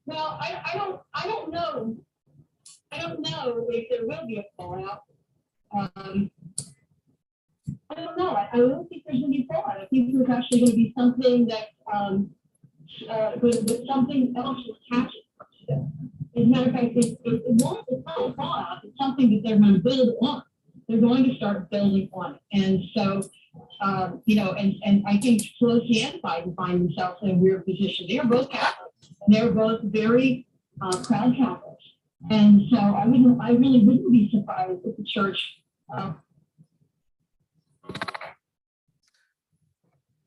Well, I don't know. I don't know if there will be a fallout. I don't know. I don't think there's going to be fallout. I think there's actually going to be something that with something else attached to it. As a matter of fact, it's not a fallout. It's something that they're going to build on. They're going to start building on it. And so, and I think Pelosi and Biden find themselves in a weird position. They are both Catholics. They're both very proud Catholics. And so I really wouldn't be surprised if the church.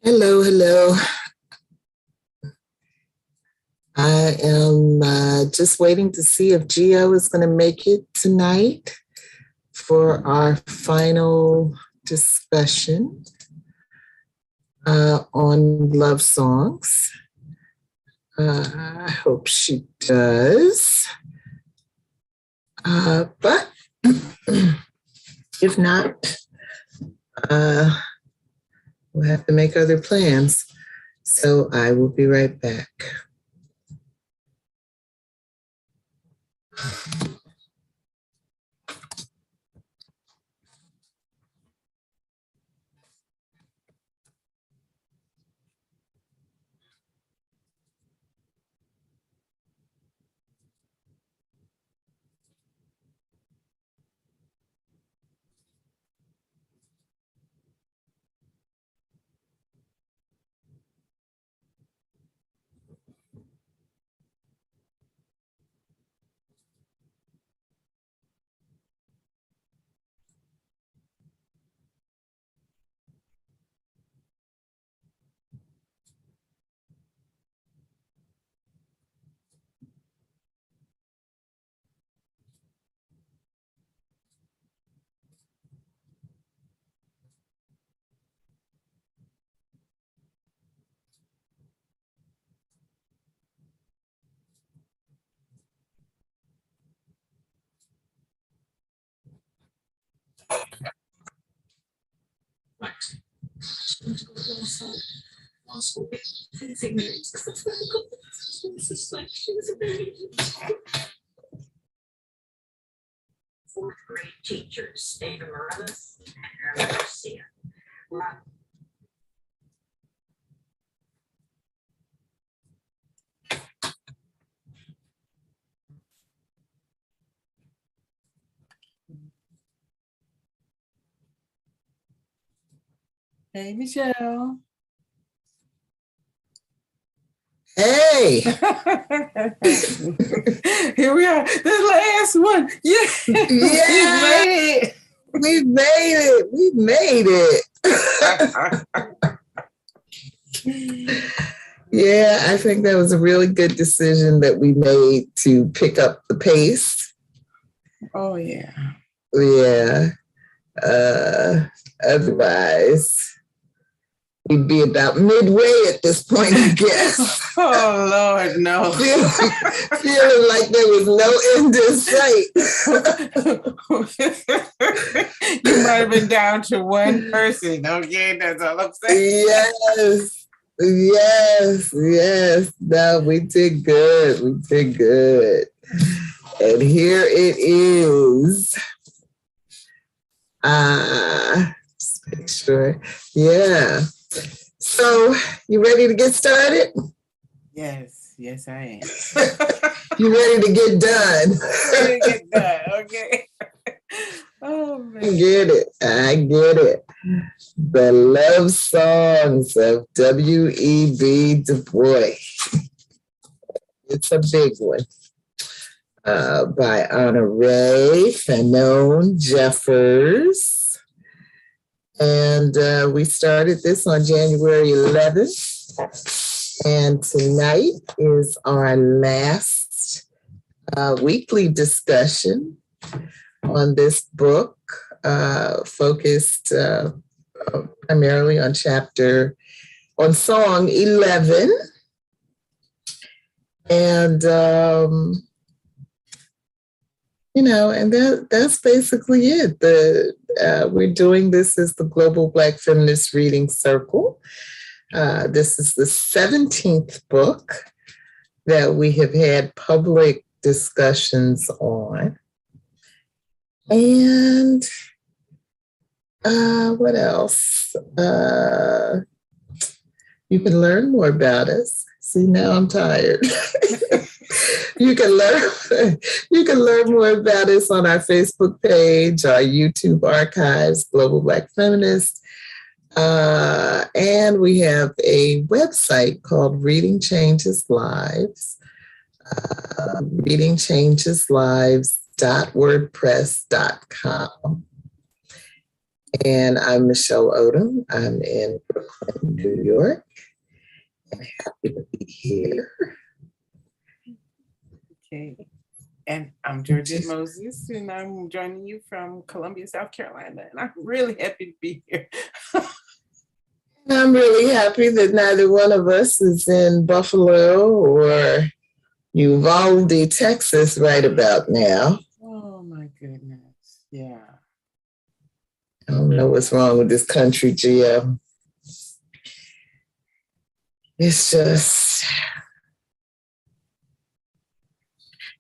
Hello. I am just waiting to see if Gio is going to make it tonight for our final discussion on love songs. I hope she does. But if not, we'll have to make other plans. So I will be right back. Fourth grade teachers, David Morales and Aaron Garcia. Hey, Michelle. Hey! Here we are. The last one. Yeah. Yay! We made it. Yeah, I think that was a really good decision that we made to pick up the pace. Oh, yeah. Yeah. Otherwise, we'd be about midway at this point, I guess. Oh, Lord, no. Feeling like there was no end in sight. You might have been down to one person, okay? That's all I'm saying. Yes. No, we did good. And here it is. Just make sure. Yeah. So, you ready to get started? Yes, I am. You ready to get done? Ready to get done, okay. Oh, man. I get it. The Love Songs of W.E.B. Du Bois. It's a big one. By Honorée Fanonne Jeffers. And we started this on January 11th. And tonight is our last weekly discussion on this book, focused primarily on song 11. And, and that's basically it. We're doing this as the Global Black Feminist Reading Circle. This is the 17th book that we have had public discussions on. And what else? You can learn more about us. See, now I'm tired. You can learn more about us on our Facebook page, our YouTube archives, Global Black Feminist. And we have a website called Reading Changes Lives, readingchangeslives.wordpress.com. And I'm Michelle Odom. I'm in Brooklyn, New York, and happy to be here. Okay. And I'm Georgette Moses, and I'm joining you from Columbia, South Carolina. And I'm really happy to be here. I'm really happy that neither one of us is in Buffalo or Uvalde, Texas right about now. Oh, my goodness. Yeah. I don't know what's wrong with this country, Gio. It's just,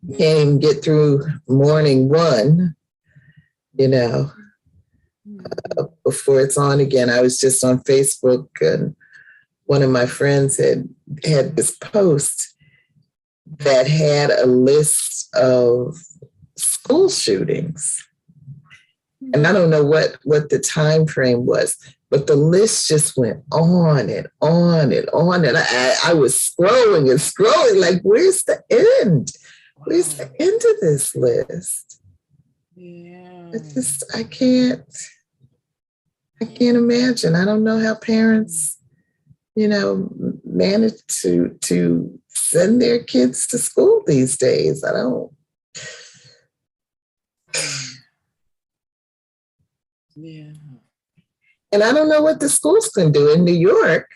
you can't even get through morning one, before it's on again. I was just on Facebook, and one of my friends had this post that had a list of school shootings. And I don't know what the time frame was, but the list just went on and on and on. And I was scrolling and scrolling, like, where's the end? Where's the end of this list? Yeah. I can't imagine. I don't know how parents, manage to send their kids to school these days. I don't. Yeah. And I don't know what the schools can do. In New York,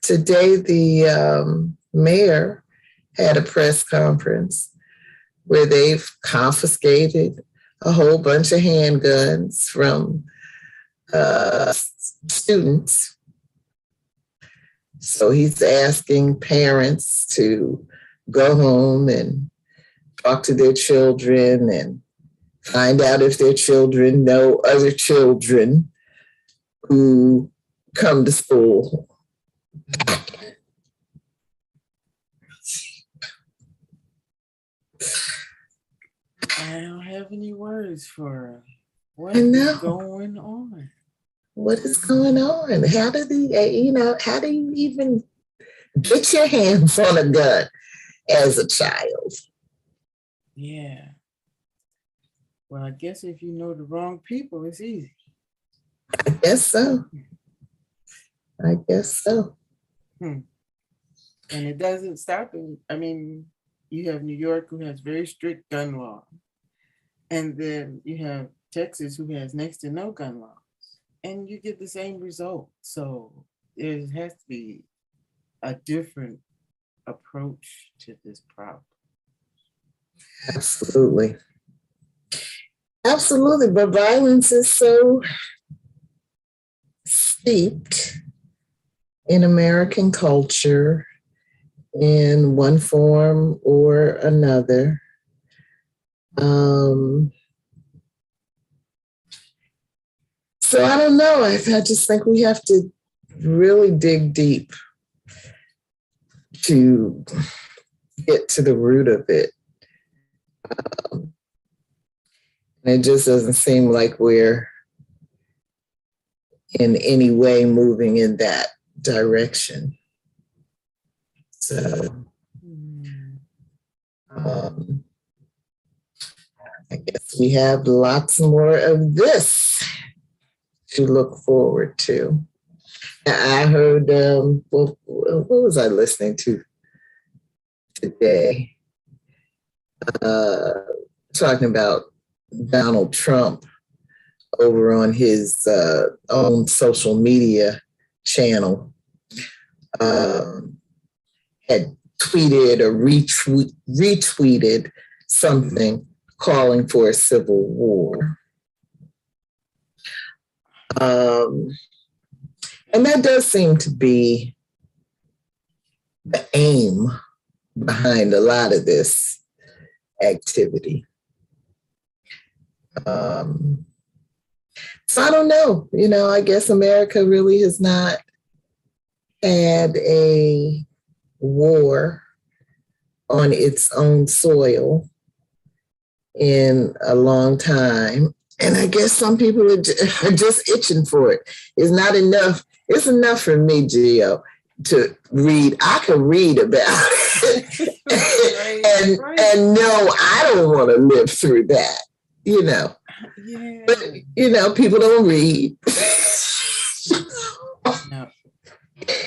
today the mayor had a press conference where they've confiscated a whole bunch of handguns from students. So he's asking parents to go home and talk to their children and find out if their children know other children who come to school. I don't have any words for what is going on. What is going on? How do you even get your hands on a gun as a child? Yeah. Well, I guess if you know the wrong people, it's easy. I guess so. And it doesn't stop. I mean, you have New York, who has very strict gun law. And then you have Texas, who has next to no gun laws. And you get the same result. So there has to be a different approach to this problem. Absolutely. Absolutely. But violence is so steeped in American culture in one form or another. So I don't know. I just think we have to really dig deep to get to the root of it. It just doesn't seem like we're in any way moving in that direction. So I guess we have lots more of this to look forward to. I heard, what was I listening to today? Talking about Donald Trump over on his own social media channel. Had tweeted or retweeted something calling for a civil war. And that does seem to be the aim behind a lot of this activity. So I don't know, I guess America really has not had a war on its own soil in a long time. And I guess some people are just itching for it. It's not enough. It's enough for me, Gio, to read. I can read about it and no, I don't want to live through that, Yeah. But, people don't read. No.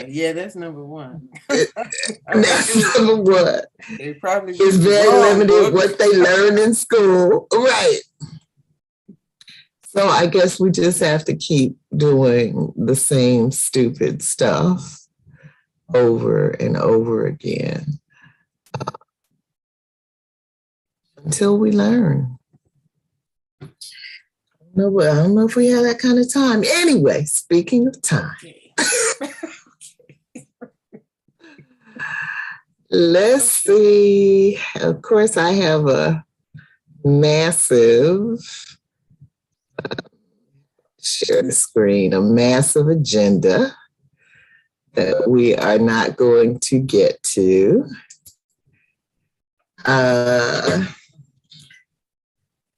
Yeah, that's number one. That's number one. They probably It's very limited what they learn in school. Right. So I guess we just have to keep doing the same stupid stuff over and over again until we learn. I don't know if we have that kind of time. Anyway, speaking of time. Let's see. Of course, I have a massive, share the screen, a massive agenda that we are not going to get to.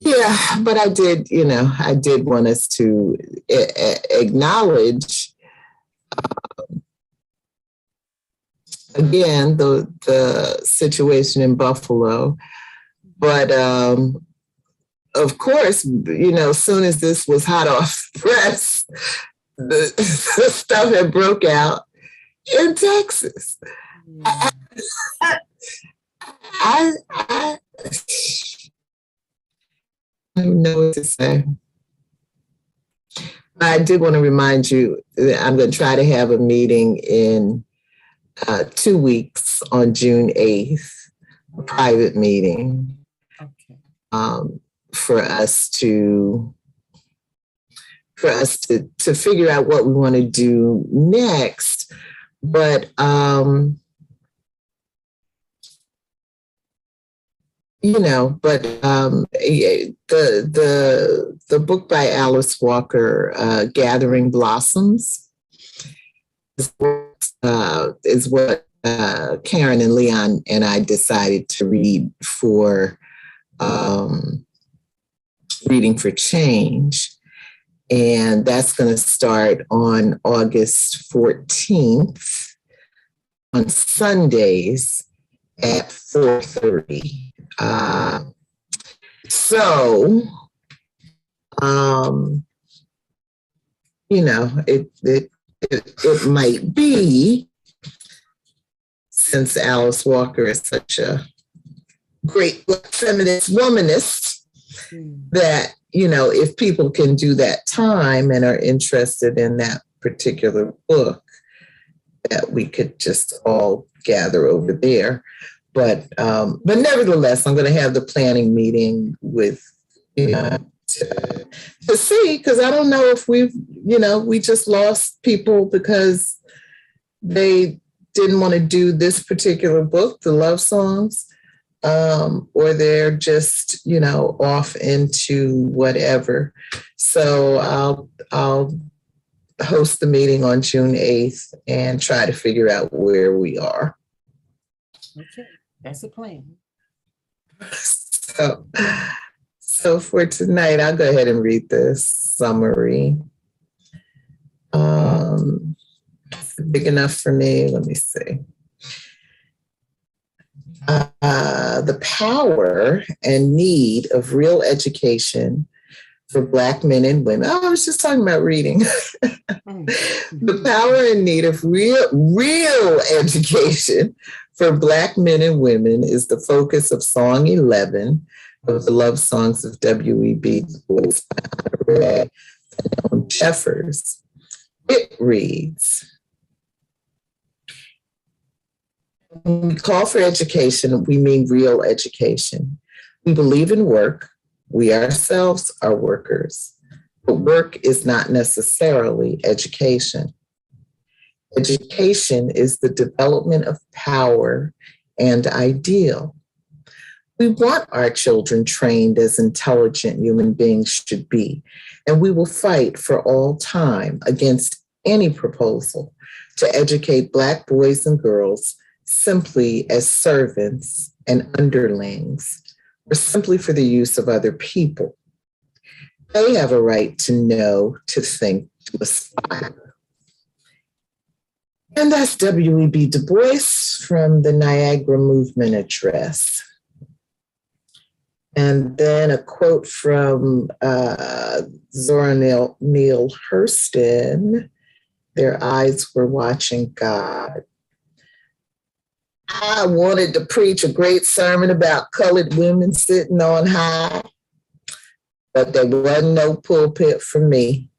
Yeah, but I did want us to acknowledge again, the situation in Buffalo. But of course, as soon as this was hot off the press, the stuff had broke out in Texas. I don't know what to say. I did want to remind you that I'm going to try to have a meeting in 2 weeks on June 8th, a private meeting, for us to figure out what we want to do next. But the book by Alice Walker, Gathering Blossoms, is what Karen and Leon and I decided to read for Reading for Change. And that's going to start on August 14th on Sundays at 4:30. It might be, since Alice Walker is such a great Black feminist womanist, that, if people can do that time and are interested in that particular book, that we could just all gather over there. But nevertheless, I'm going to have the planning meeting with, to see, because I don't know if we just lost people because they didn't want to do this particular book, the Love Songs, or they're just, off into whatever. So I'll host the meeting on June 8th and try to figure out where we are. Okay, that's a plan. So for tonight, I'll go ahead and read this summary. It's big enough for me. Let me see. The power and need of real education for Black men and women. Oh, I was just talking about reading. The power and need of real education for Black men and women is the focus of Song 11 of the Love Songs of W.E.B. Bois by Honorée Fanonne Jeffers. It reads, when we call for education, we mean real education. We believe in work. We ourselves are workers. But work is not necessarily education. Education is the development of power and ideal. We want our children trained as intelligent human beings should be, and we will fight for all time against any proposal to educate Black boys and girls simply as servants and underlings, or simply for the use of other people. They have a right to know, to think, to aspire. And that's W.E.B. Du Bois from the Niagara Movement Address. And then a quote from Zora Neale Hurston, "Their eyes were watching God." I wanted to preach a great sermon about colored women sitting on high, but there wasn't no pulpit for me.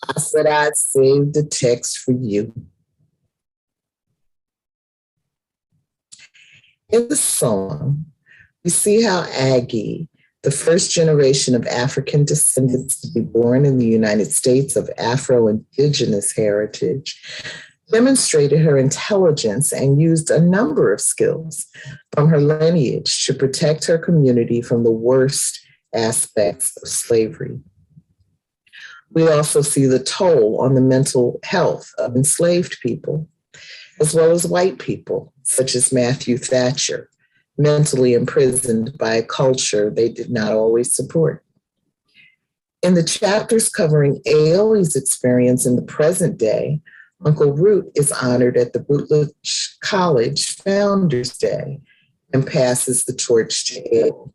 I said I'd save the text for you. In the song, we see how Aggie, the first generation of African descendants to be born in the United States of Afro-Indigenous heritage, demonstrated her intelligence and used a number of skills from her lineage to protect her community from the worst aspects of slavery. We also see the toll on the mental health of enslaved people, as well as white people, such as Matthew Thatcher, mentally imprisoned by a culture they did not always support. In the chapters covering Ailey's experience in the present day, Uncle Root is honored at the Routledge College Founders Day and passes the torch to Ailey.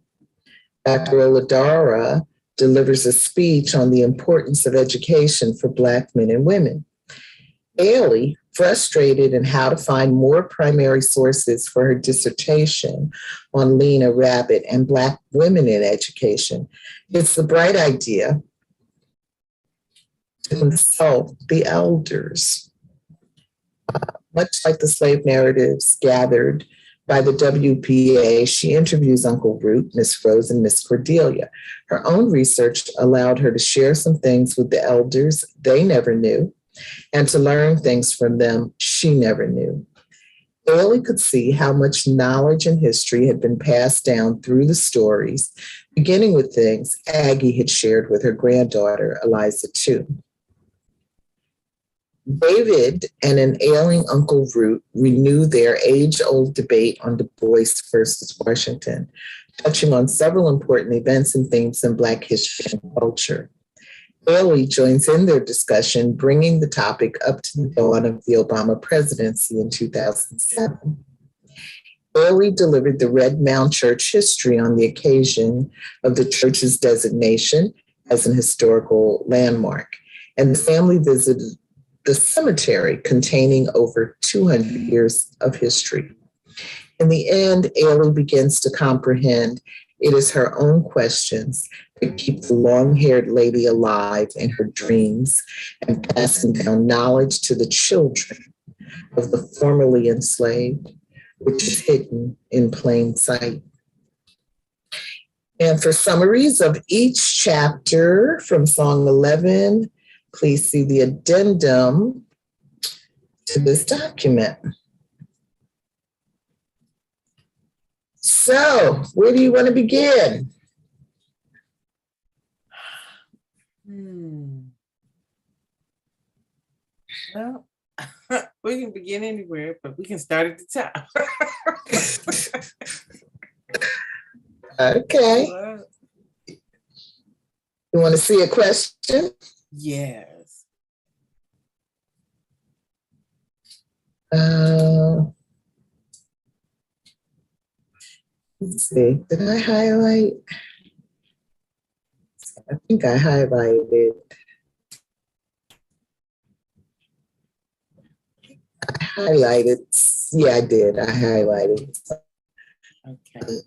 Dr. Oladara delivers a speech on the importance of education for Black men and women. Ailey, frustrated in how to find more primary sources for her dissertation on Lena Rabbit and Black women in education, gets the bright idea to consult the elders. Much like the slave narratives gathered by the WPA, she interviews Uncle Root, Miss Rose, and Miss Cordelia. Her own research allowed her to share some things with the elders they never knew, and to learn things from them she never knew. Ailey could see how much knowledge and history had been passed down through the stories, beginning with things Aggie had shared with her granddaughter, Eliza, too. David and an ailing Uncle Root renew their age-old debate on Du Bois versus Washington, touching on several important events and themes in Black history and culture. Ailey joins in their discussion, bringing the topic up to the dawn of the Obama presidency in 2007. Ailey delivered the Red Mound Church history on the occasion of the church's designation as an historical landmark, and the family visited the cemetery containing over 200 years of history. In the end, Ailey begins to comprehend it is her own questions that keep the long-haired lady alive in her dreams and passing down knowledge to the children of the formerly enslaved, which is hidden in plain sight. And for summaries of each chapter from Song 11, please see the addendum to this document. So, where do you want to begin? Well, we can begin anywhere, but we can start at the top. Okay. You want to see a question? Yes. Let's see. Did I highlight? I think I highlighted. Yeah, I did. I highlighted. Okay.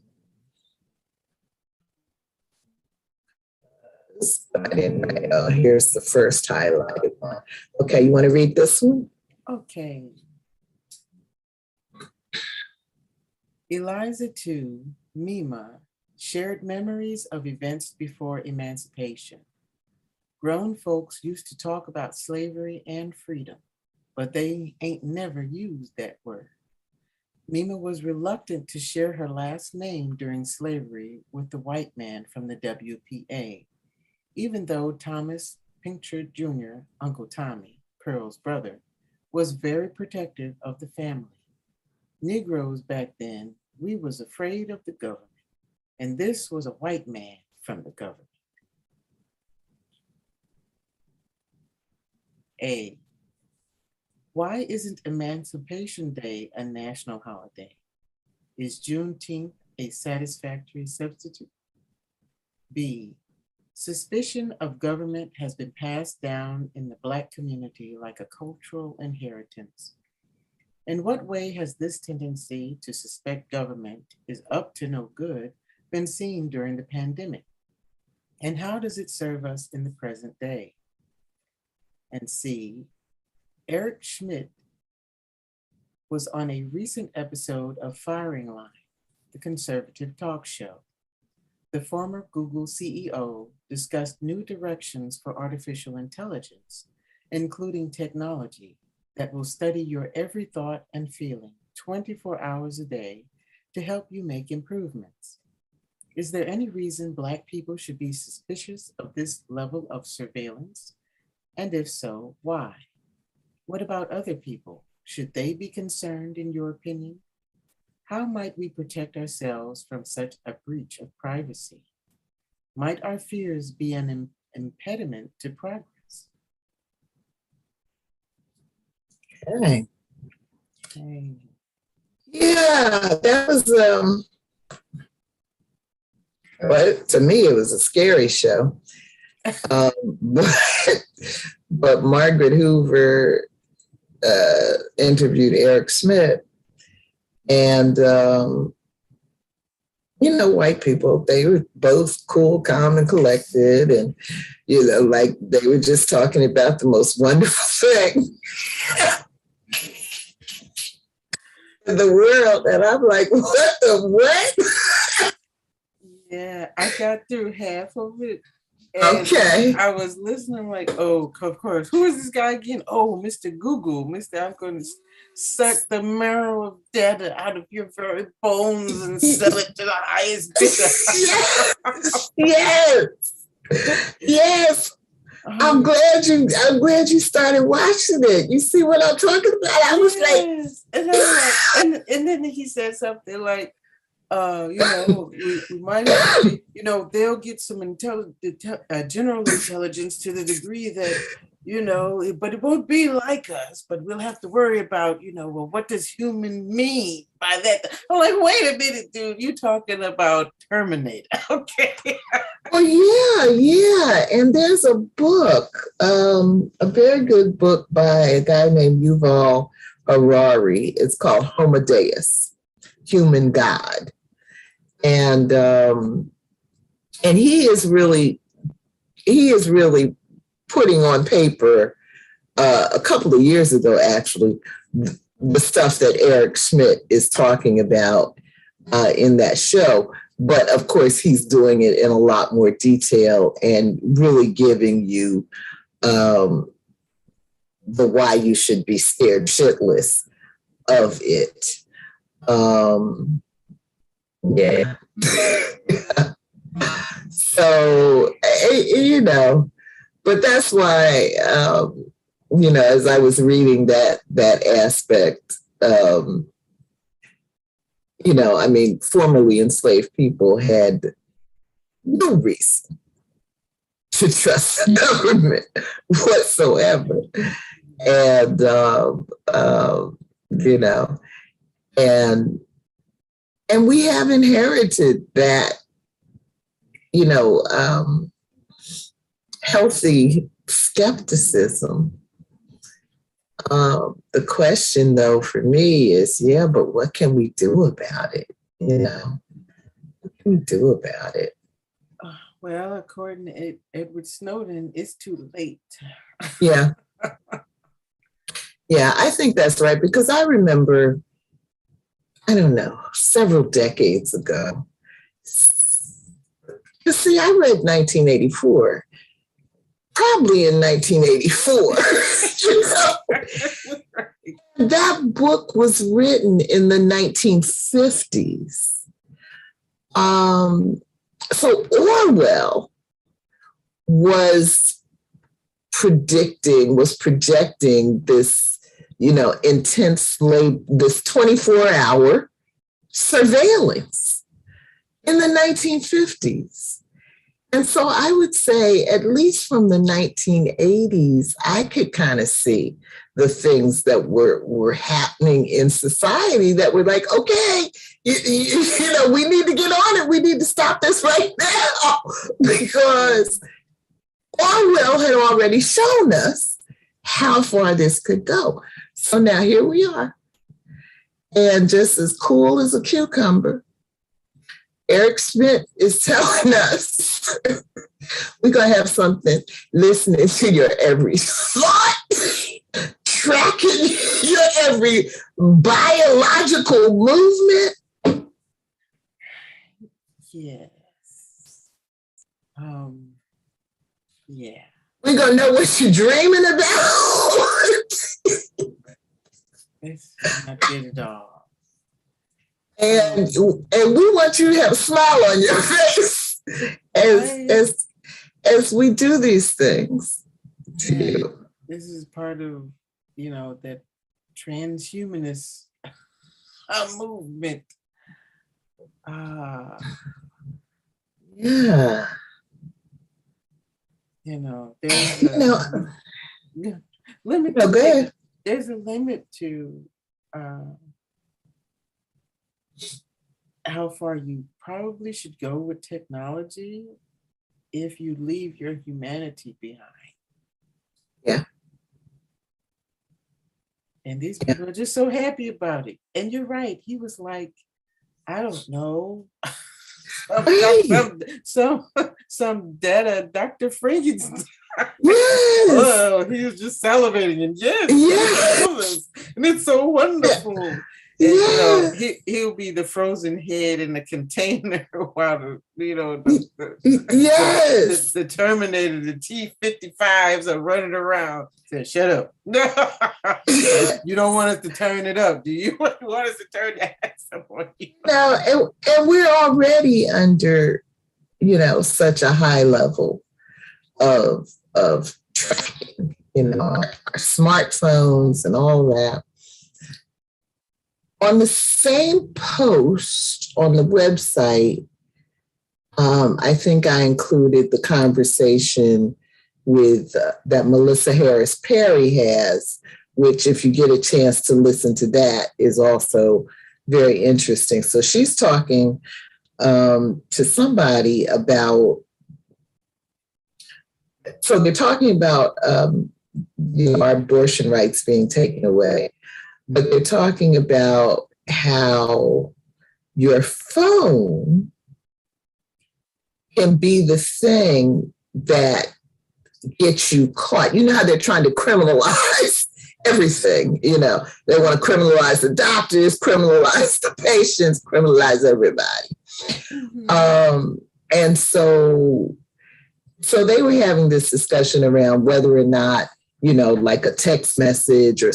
I didn't write. Oh, here's the first highlighted one. Okay, you want to read this one? Okay. Eliza too, Mima, shared memories of events before emancipation. Grown folks used to talk about slavery and freedom. but they ain't never used that word. Mima was reluctant to share her last name during slavery with the white man from the WPA, even though Thomas Pinchard Jr., Uncle Tommy, Pearl's brother, was very protective of the family. Negroes back then, we was afraid of the government, and this was a white man from the government. A. Why isn't Emancipation Day a national holiday? Is Juneteenth a satisfactory substitute? B. Suspicion of government has been passed down in the Black community like a cultural inheritance. In what way has this tendency to suspect government is up to no good been seen during the pandemic? And how does it serve us in the present day? And C. Eric Schmidt was on a recent episode of Firing Line, the conservative talk show. The former Google CEO discussed new directions for artificial intelligence, including technology that will study your every thought and feeling 24 hours a day to help you make improvements. Is there any reason Black people should be suspicious of this level of surveillance? And if so, why? What about other people? Should they be concerned, in your opinion? How might we protect ourselves from such a breach of privacy? Might our fears be an impediment to progress? Okay. Okay. Yeah, that was, well, to me, it was a scary show. But Margaret Hoover interviewed Eric Schmidt, and white people, they were both cool, calm, and collected, and like they were just talking about the most wonderful thing in the world, and I'm like, what the what? Yeah, I got through half of it. And Okay. I was listening like, oh, of course. Who is this guy again? Oh, Mr. Google. I'm going to suck the marrow of data out of your very bones and sell it to the highest bidder. Yes. Yes. I'm glad you started watching it. You see what I'm talking about? I was like, and then he said something like, we might have to, they'll get some general intelligence to the degree that, but it won't be like us, but we'll have to worry about, well, what does human mean by that? I'm like, wait a minute, dude, you talking about Terminator, okay? Oh, yeah. And there's a book, a very good book by a guy named Yuval Harari. It's called Homo Deus, Human God. And he is really putting on paper a couple of years ago, actually, the stuff that Eric Schmidt is talking about in that show. But of course, he's doing it in a lot more detail and really giving you the why you should be scared shitless of it. Yeah. So, but that's why, as I was reading that aspect, formerly enslaved people had no reason to trust the government whatsoever. And we have inherited that, healthy skepticism. The question, though, for me is, but what can we do about it? What can we do about it? Well, according to Edward Snowden, it's too late. Yeah. Yeah, I think that's right, because I remember, I don't know, several decades ago. You see, I read 1984. probably in 1984. You know? That book was written in the 1950s. So Orwell was projecting this, intense this 24-hour surveillance in the 1950s. And so I would say, at least from the 1980s, I could kind of see the things that were happening in society that were like, okay, we need to get on it. We need to stop this right now, because Orwell had already shown us how far this could go. So now here we are. And just as cool as a cucumber, Eric Schmidt is telling us we're going to have something listening to your every thought, tracking your every biological movement. Yes. Yeah. We're going to know what you're dreaming about. It's not good at all. And we want you to have a smile on your face as we do these things. Yeah. This is part of, that transhumanist movement. Yeah. There's a limit. No, go ahead. There's a limit to how far you probably should go with technology if you leave your humanity behind. Yeah. And these people are just so happy about it. And you're right. He was like, I don't know. some data, Dr. Frankenstein. Yes. Oh, he was just salivating, and yes. And it's so wonderful. And, he'll be the frozen head in the container while the Terminator, the T-55s are running around. Said, shut up. You don't want us to turn it up, do you? Want us to turn the accent on you? No, and we're already under, such a high level of tracking, our smartphones and all that. On the same post on the website, I think I included the conversation with that Melissa Harris Perry has, which, if you get a chance to listen to that, is also very interesting. So she's talking to somebody about, so they're talking about our abortion rights being taken away. But they're talking about how your phone can be the thing that gets you caught. You know how they're trying to criminalize everything, They want to criminalize the doctors, criminalize the patients, criminalize everybody. Mm-hmm. And so they were having this discussion around whether or not, like a text message or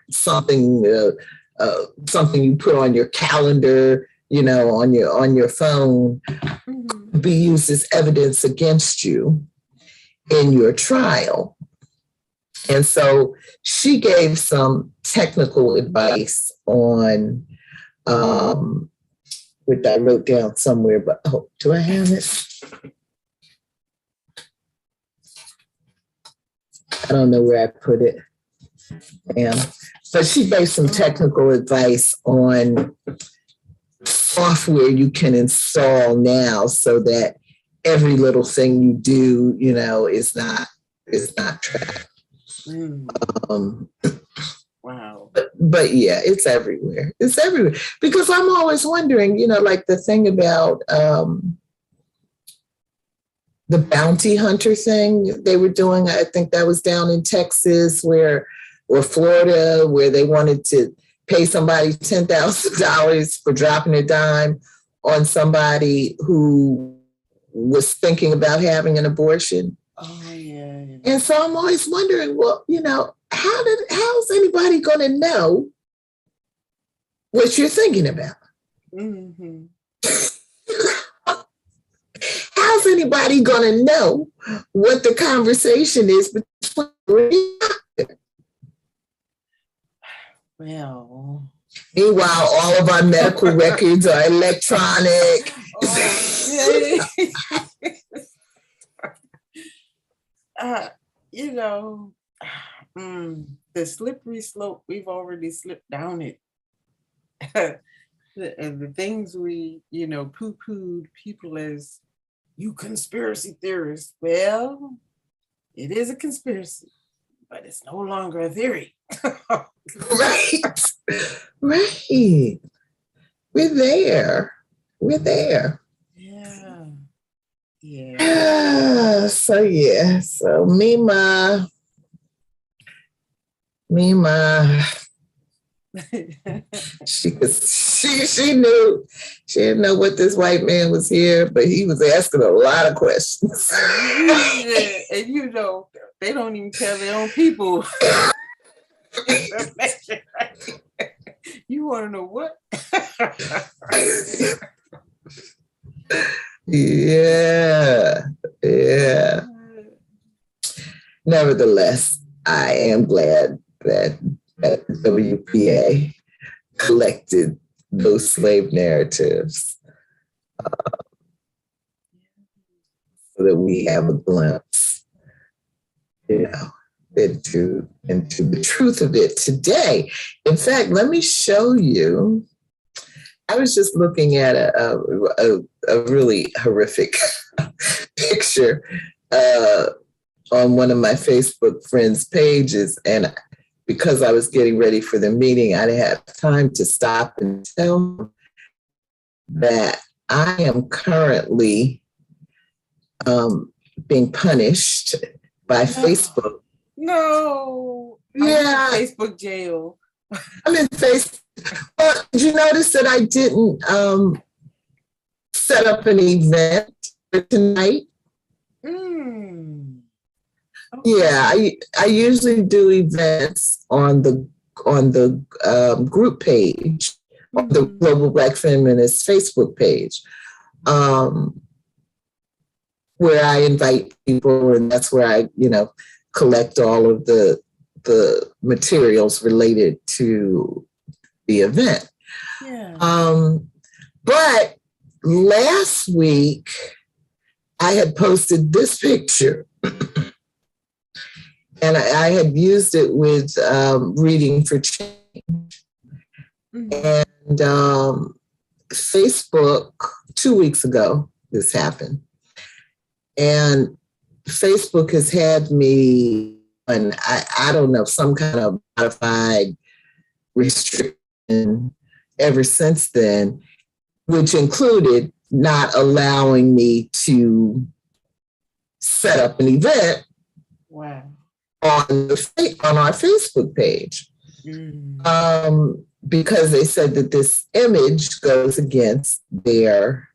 something, something you put on your calendar, on your phone, mm-hmm. be used as evidence against you in your trial. And so she gave some technical advice on, which I wrote down somewhere, but do I have it? I don't know where I put it. But she gave some technical advice on software you can install now so that every little thing you do, is not tracked. Wow. But yeah, it's everywhere. It's everywhere. Because I'm always wondering, like the thing about the bounty hunter thing they were doing, I think that was down in Texas or Florida, where they wanted to pay somebody $10,000 for dropping a dime on somebody who was thinking about having an abortion. Oh yeah. And so I'm always wondering, well, how's anybody going to know what you're thinking about? Mm-hmm. How's anybody going to know what the conversation is between? Well. Meanwhile, all of our medical records are electronic. Okay. The slippery slope, we've already slipped down it. And the things we, poo-pooed people as you conspiracy theorists. Well, it is a conspiracy, but it's no longer a theory. Right. Right. We're there. Yeah. So Mima, she knew, she didn't know what this white man was here, but he was asking a lot of questions. Yeah, and they don't even tell their own people. You want to know what? Yeah. Nevertheless, I am glad that WPA collected those slave narratives so that we have a glimpse, into the truth of it today. In fact, let me show you. I was just looking at a really horrific picture on one of my Facebook friends' pages, and because I was getting ready for the meeting, I didn't have time to stop and tell them that I am currently being punished by Facebook. No. Yeah. Facebook jail. I'm in Facebook. Well, did you notice that I didn't set up an event for tonight? Okay. Yeah, I usually do events on the group page, on the Global Black Feminist Facebook page, where I invite people, and that's where I, collect all of the materials related to the event. Yeah. But last week I had posted this picture. And I had used it with Reading for Change. And Facebook, 2 weeks ago, this happened. And Facebook has had me, and I don't know, some kind of modified restriction ever since then, which included not allowing me to set up an event. Wow. On our Facebook page, because they said that this image goes against their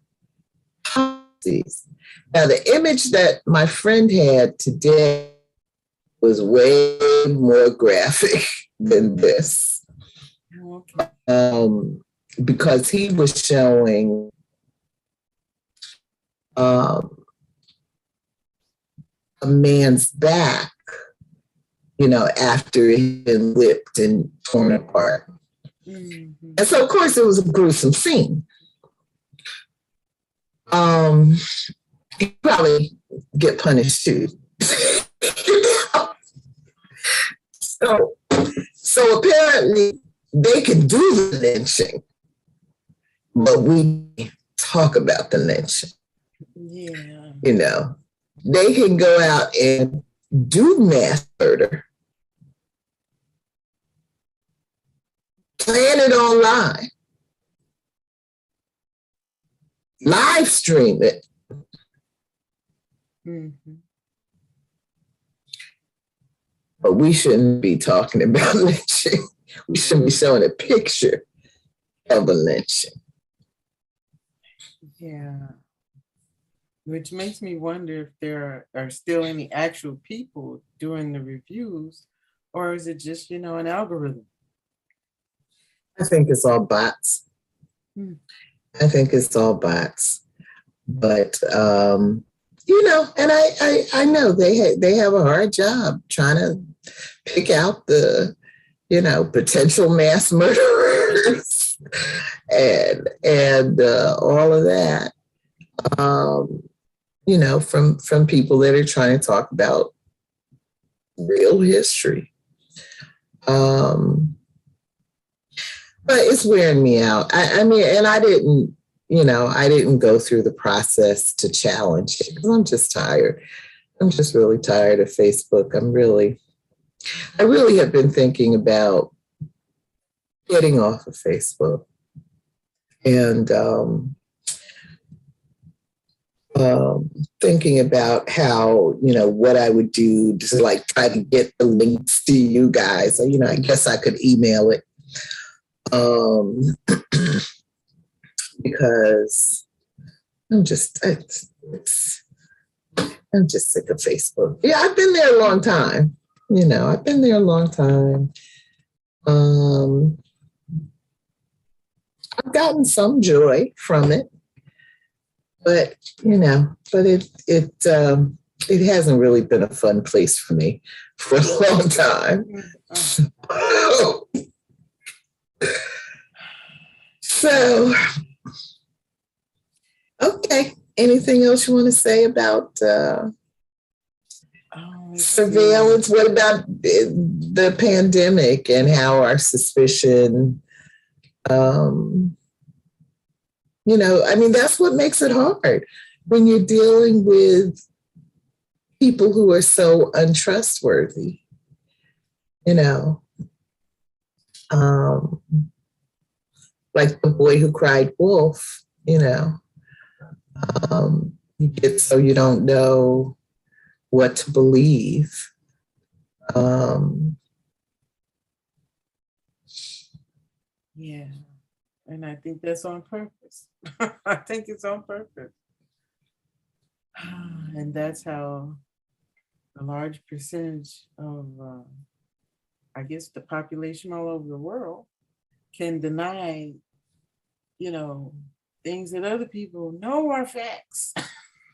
policies. Now, the image that my friend had today was way more graphic than this, because he was showing a man's back, after it had been whipped and torn apart. And so, of course, it was a gruesome scene. He'd probably get punished too. So apparently they can do the lynching, but we talk about the lynching. Yeah. They can go out and do mass murder, plan it online, live stream it. But we shouldn't be talking about lynching. We should be showing a picture of a lynching. Yeah. Which makes me wonder if there are still any actual people doing the reviews, or is it just, an algorithm? I think it's all bots. I think it's all bots. But and I know they have a hard job trying to pick out the, potential mass murderers and all of that. From people that are trying to talk about real history. But it's wearing me out. I mean, and I didn't go through the process to challenge it because I'm just tired. I'm just really tired of Facebook. I really have been thinking about getting off of Facebook and thinking about how, what I would do to like try to get the links to you guys. So, I guess I could email it. Because I'm just sick of Facebook. Yeah, I've been there a long time. I've been there a long time. I've gotten some joy from it, but it hasn't really been a fun place for me for a long time. So, okay. Anything else you want to say about surveillance? What about the pandemic and how our suspicion, that's what makes it hard when you're dealing with people who are so untrustworthy, like the boy who cried wolf, you get so you don't know what to believe. Yeah, and I think that's on purpose. I think it's on purpose. And that's how a large percentage of, I guess, the population all over the world can deny, things that other people know are facts.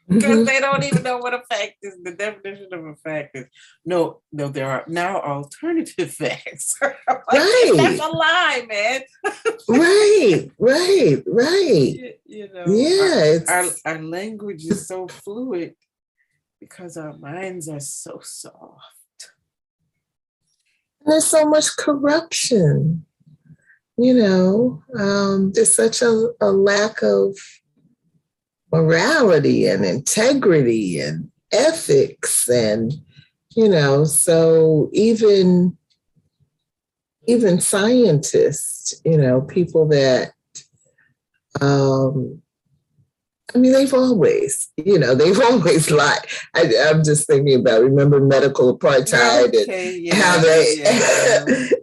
Because they don't even know what a fact is. The definition of a fact is no, there are now alternative facts. Right. That's a lie, man. Right. Our language is so fluid because our minds are so soft. There's so much corruption. There's such a lack of morality and integrity and ethics, and so even scientists, people that they've always lied. I'm just thinking about, remember medical apartheid, and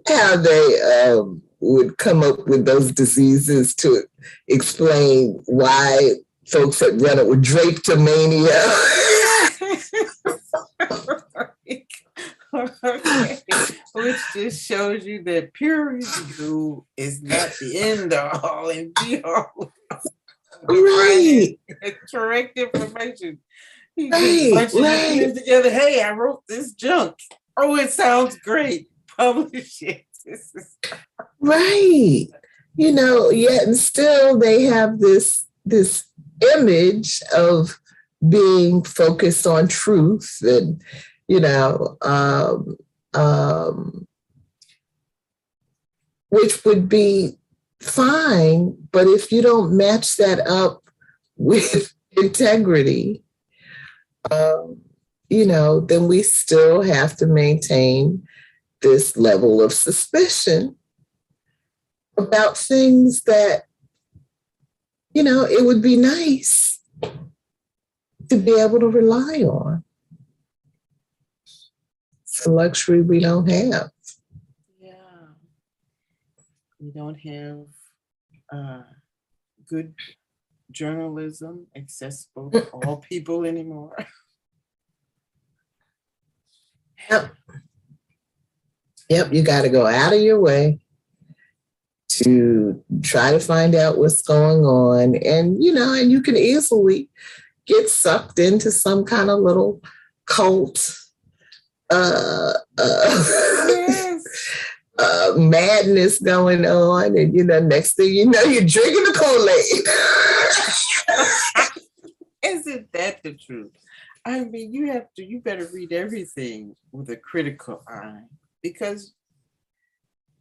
how they would come up with those diseases to explain why folks had run it with drapetomania. Okay. Which just shows you that peer review is not the end all and be all. Right. Correct information. Right. Together. Hey, I wrote this junk. Oh, it sounds great. Publish it. Right. Yet and still they have this image of being focused on truth and, which would be fine, but if you don't match that up with integrity, then we still have to maintain this level of suspicion about things that, it would be nice to be able to rely on. It's a luxury we don't have. Yeah. We don't have good journalism accessible to all people anymore? Yep. Yep, you got to go out of your way to try to find out what's going on. And, and you can easily get sucked into some kind of little cult Yes. madness going on. And, next thing you know, you're drinking the Kool-Aid. Isn't that the truth? I mean, you better read everything with a critical eye, because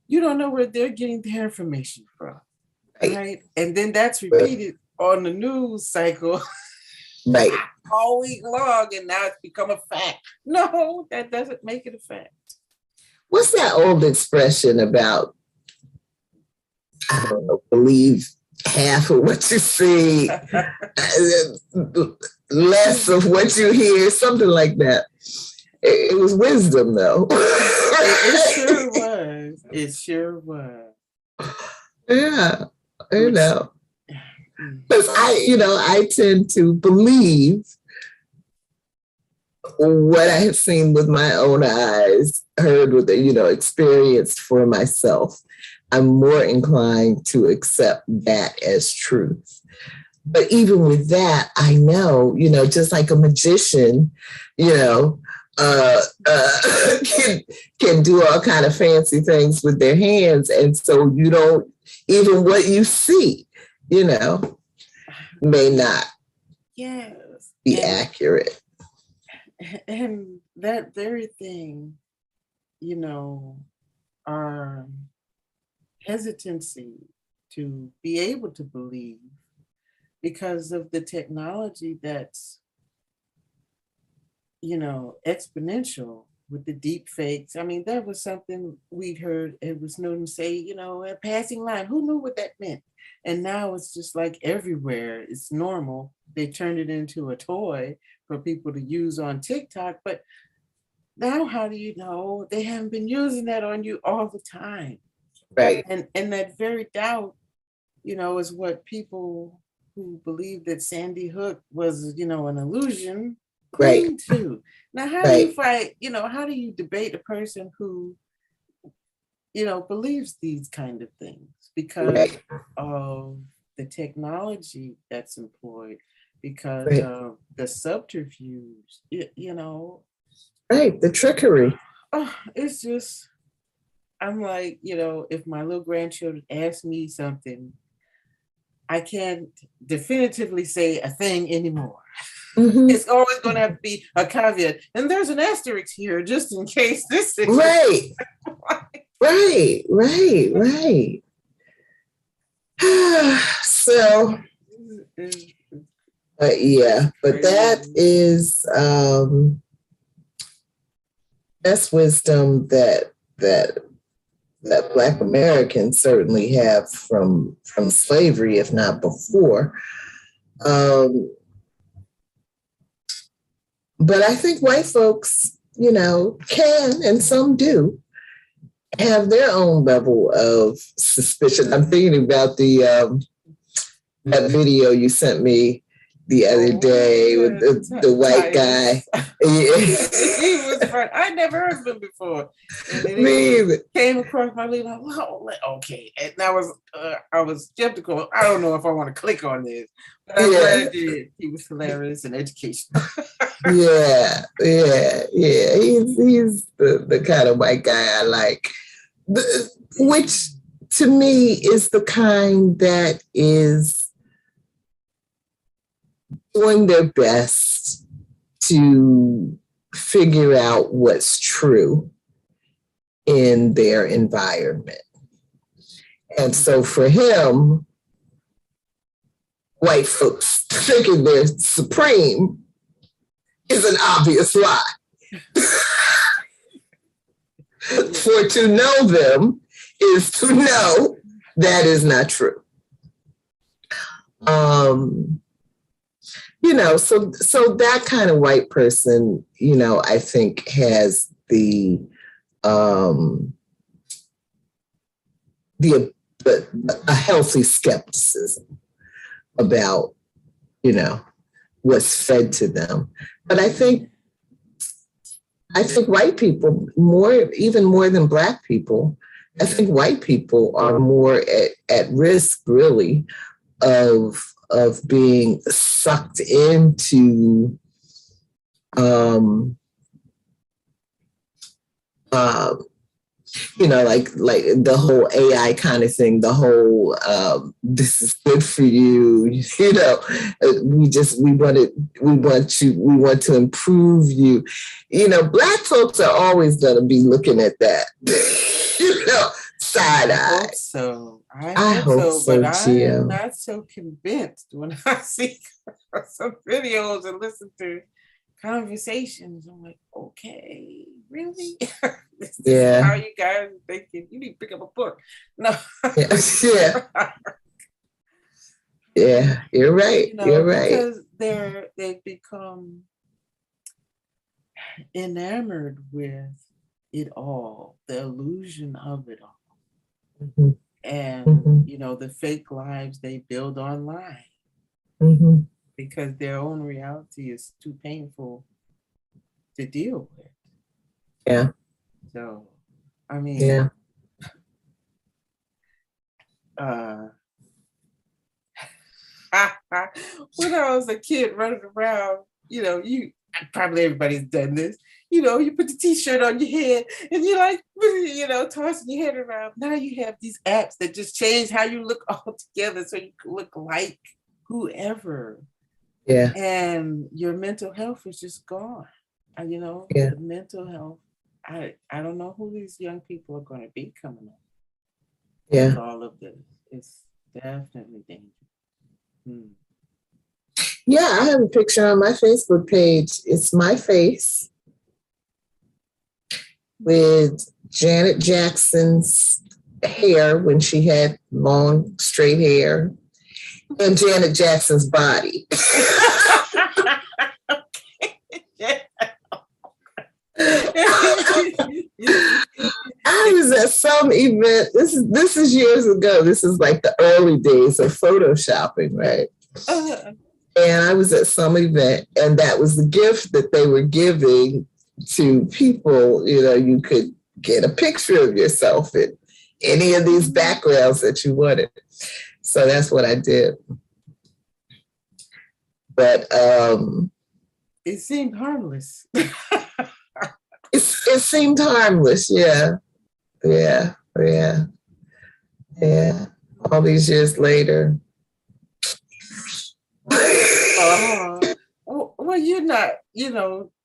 you don't know where they're getting their information from, right? And then that's repeated on the news cycle, Right? all week long, and now it's become a fact. No, that doesn't make it a fact. What's that old expression about? I don't know. Believe half of what you see, less of what you hear, something like that. It was wisdom, though. It sure was. It sure was. Yeah, because I tend to believe what I have seen with my own eyes, heard with experienced for myself. I'm more inclined to accept that as truth. But even with that, I know, just like a magician, can do all kind of fancy things with their hands. And so you don't, even what you see, may not be accurate. And that very thing, our hesitancy to be able to believe because of the technology that's, exponential with the deep fakes. I mean, that was something we'd heard Edward Snowden say, a passing line. Who knew what that meant? And now it's just like everywhere. It's normal. They turned it into a toy for people to use on TikTok. But now how do you know they haven't been using that on you all the time? Right. And that very doubt, is what people who believe that Sandy Hook was, an illusion, cling to. Now, how do you fight, how do you debate a person who, believes these kind of things because of the technology that's employed, because of the subterfuge, Right, the trickery. Oh, it's just, I'm like, if my little grandchildren ask me something, I can't definitively say a thing anymore. Mm-hmm. It's always going to have to be a caveat. And there's an asterisk here just in case this thing. Right. So, but that is, that's wisdom that Black Americans certainly have from slavery, if not before. But I think white folks, can, and some do, have their own level of suspicion. I'm thinking about that video you sent me the other day with the white guy. He was fun. I never heard of him before. And came across my lead. Like, wow, okay. And I was skeptical. I don't know if I want to click on this, but I'm glad I did. He was hilarious and educational. Yeah. He's the kind of white guy I like, which to me is the kind that is doing their best to figure out what's true in their environment. And so for him, white folks thinking they're supreme is an obvious lie. For to know them is to know that is not true. So that kind of white person, I think has a healthy skepticism about what's fed to them. But I think white people, even more than Black people, I think white people are more at risk, really, of being sucked into like the whole AI kind of thing, the whole this is good for you, we want to improve you. Black folks are always going to be looking at that, side eye. I hope so, but Gio. I'm not so convinced when I see some videos and listen to conversations. I'm like, okay, really? This is how you guys are thinking? You need to pick up a book. No. Yeah, you're right. You're right. Because they've become enamored with it all, the illusion of it all. Mm-hmm. And, the fake lives they build online. Mm-hmm. Because their own reality is too painful to deal with. Yeah. So, I mean, when I was a kid running around, probably everybody's done this. You put the t-shirt on your head and you're like, tossing your head around. Now you have these apps that just change how you look all together so you can look like whoever. Yeah. And your mental health is just gone. The mental health. I don't know who these young people are going to be coming up. Yeah. With all of this. It's definitely dangerous. Yeah, I have a picture on my Facebook page. It's my face with Janet Jackson's hair when she had long, straight hair, and Janet Jackson's body. I was at some event. This is years ago. This is like the early days of photoshopping, right? And I was at some event, and that was the gift that they were giving to people. You could get a picture of yourself in any of these backgrounds that you wanted. So that's what I did. But it seemed harmless. It seemed harmless, yeah. All these years later. Well, you're not,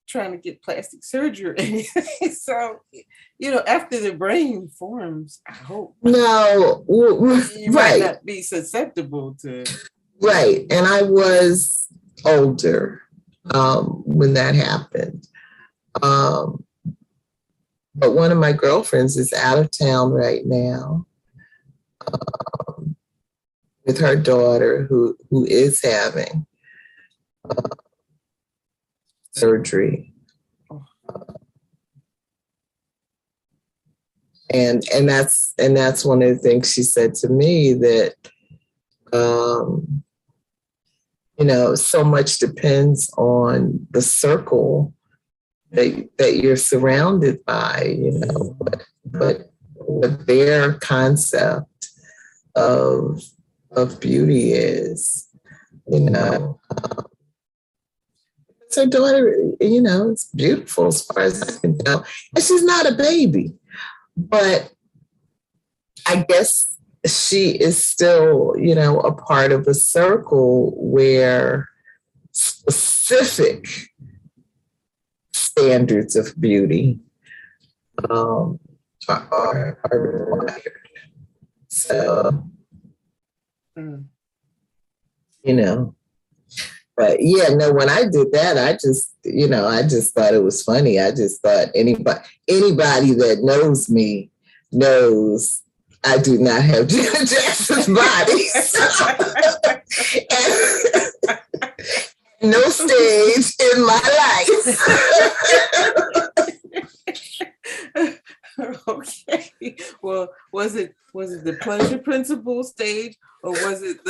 trying to get plastic surgery or anything. So, after the brain forms, I hope. No, you might not be susceptible to. Right, and I was older when that happened. But one of my girlfriends is out of town right now with her daughter who is having surgery. And that's one of the things she said to me, that so much depends on the circle that you're surrounded by, but what their concept of beauty is, Her daughter, it's beautiful as far as I can tell. And she's not a baby, but I guess she is still, a part of a circle where specific standards of beauty are required. So, but yeah, no, when I did that, I just thought it was funny. I just thought anybody that knows me knows I do not have Janet Jackson's body. No stage in my life. Okay. Well, was it the pleasure principle stage, or was it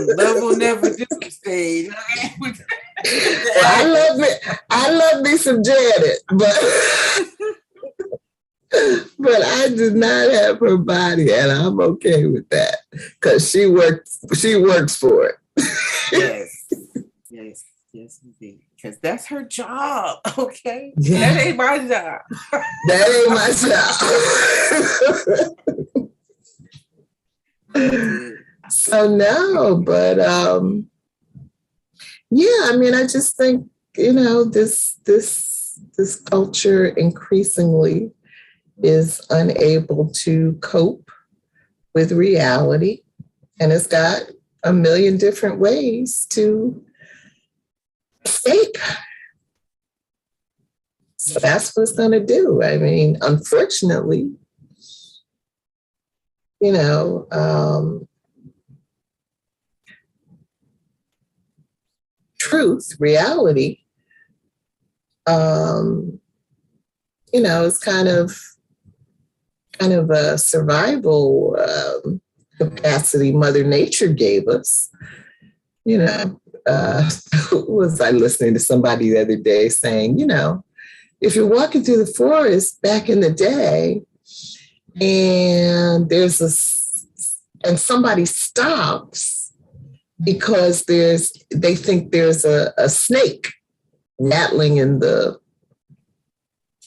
the love will never do stage. I love me some Janet, but but I did not have her body, and I'm okay with that because she works for it. Yes, indeed. Because that's her job, okay? Yeah. That ain't my job. That ain't my job. So no, but yeah, I mean, I just think, this culture increasingly is unable to cope with reality, and it's got a million different ways to escape. So that's what it's going to do. I mean, unfortunately, truth, reality, is kind of a survival capacity Mother Nature gave us. Was I listening to somebody the other day saying, if you're walking through the forest back in the day and and somebody stops because they think there's a snake rattling in the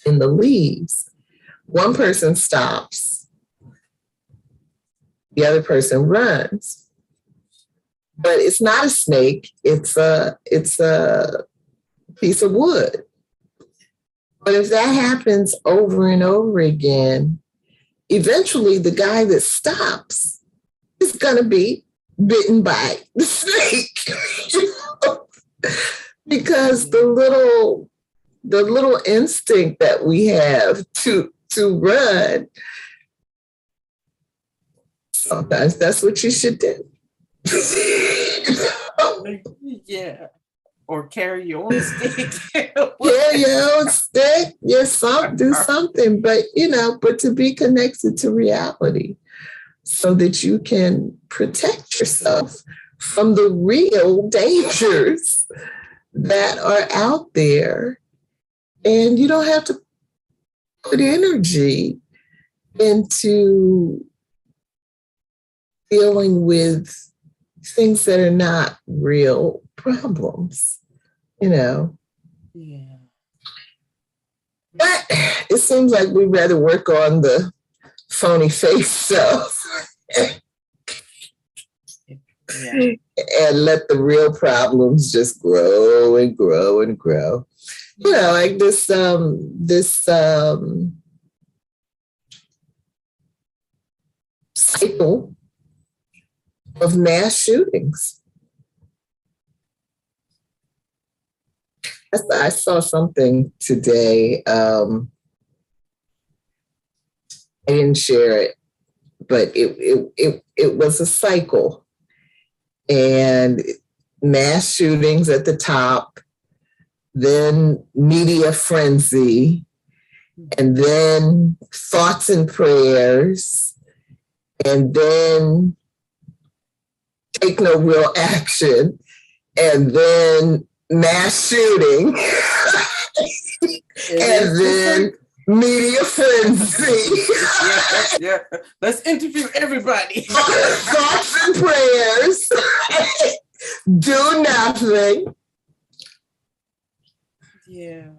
leaves. One person stops, the other person runs. But it's not a snake, it's a piece of wood. But if that happens over and over again, eventually the guy that stops is going to be bitten by the snake. Because the little instinct that we have to run, sometimes that's what you should do. Yeah. Or carry your own stick. Carry your own stick. Yes, do something. But to be connected to reality so that you can protect yourself from the real dangers that are out there. And you don't have to put energy into dealing with things that are not real problems, Yeah. But it seems like we'd rather work on the phony face stuff and let the real problems just grow and grow and grow. Like this cycle of mass shootings. I saw something today. I didn't share it, but it was a cycle, and mass shootings at the top, then media frenzy, and then thoughts and prayers, and then take no real action, and then mass shooting, and then media frenzy. Yeah. Let's interview everybody. Thoughts and prayers. Do nothing. Yeah.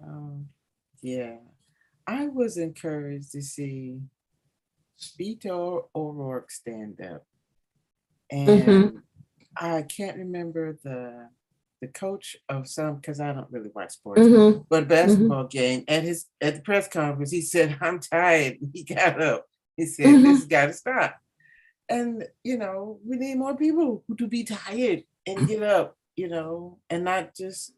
I was encouraged to see Beto O'Rourke stand up. And I can't remember the coach of some, because I don't really watch sports, but a basketball game, at the press conference, he said, "I'm tired." He got up. He said, "This has got to stop." And, we need more people to be tired and get up, and not just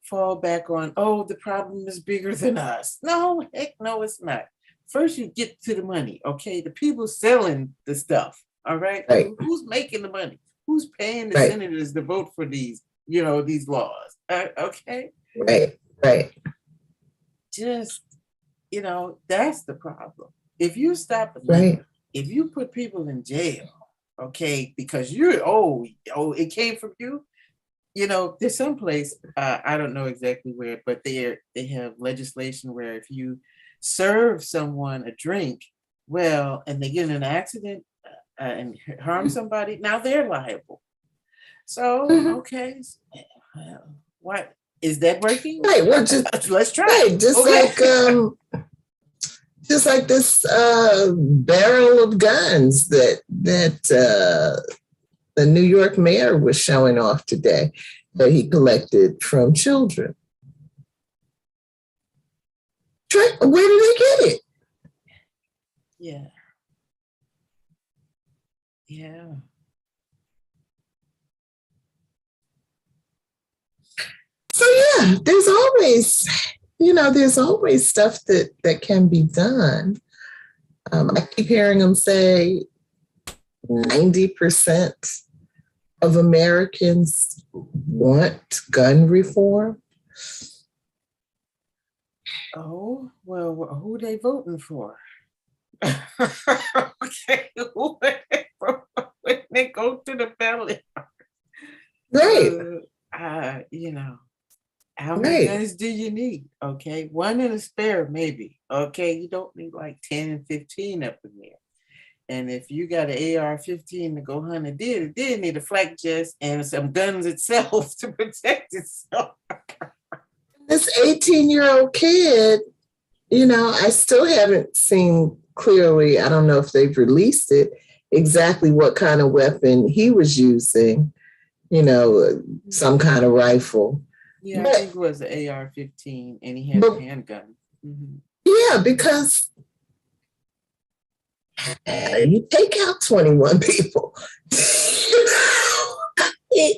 fall back on, oh, the problem is bigger than us. No, heck no, it's not. First, you get to the money, okay? The people selling the stuff, all right? Who's making the money? Who's paying the senators to vote for these, these laws, okay? Right. Just, that's the problem. If you stop the money, if you put people in jail, okay, because it came from you. You know, there's some place, I don't know exactly where, but they have legislation where if you serve someone a drink, well, and they get in an accident and harm somebody, now they're liable. So, okay, what is that breaking? Right, well, Let's try. Right, just like this barrel of guns that the New York mayor was showing off today that he collected from children. Where did they get it? Yeah. Yeah. So yeah, there's always stuff that can be done. I keep hearing them say 90% of Americans want gun reform. Oh, well, who they voting for? Okay, who when they go to the ballot? Right. How many guns do you need? Okay, one in a spare, maybe. Okay, you don't need like 10 and 15 up in there. And if you got an AR-15 to go hunt a deer, it did need a flak vest and some guns itself to protect itself. This 18-year-old kid, I still haven't seen clearly, I don't know if they've released it, exactly what kind of weapon he was using, some kind of rifle. Yeah, I think it was an AR-15 and he had a handgun. Mm-hmm. Yeah, because you take out 21 people. Yeah.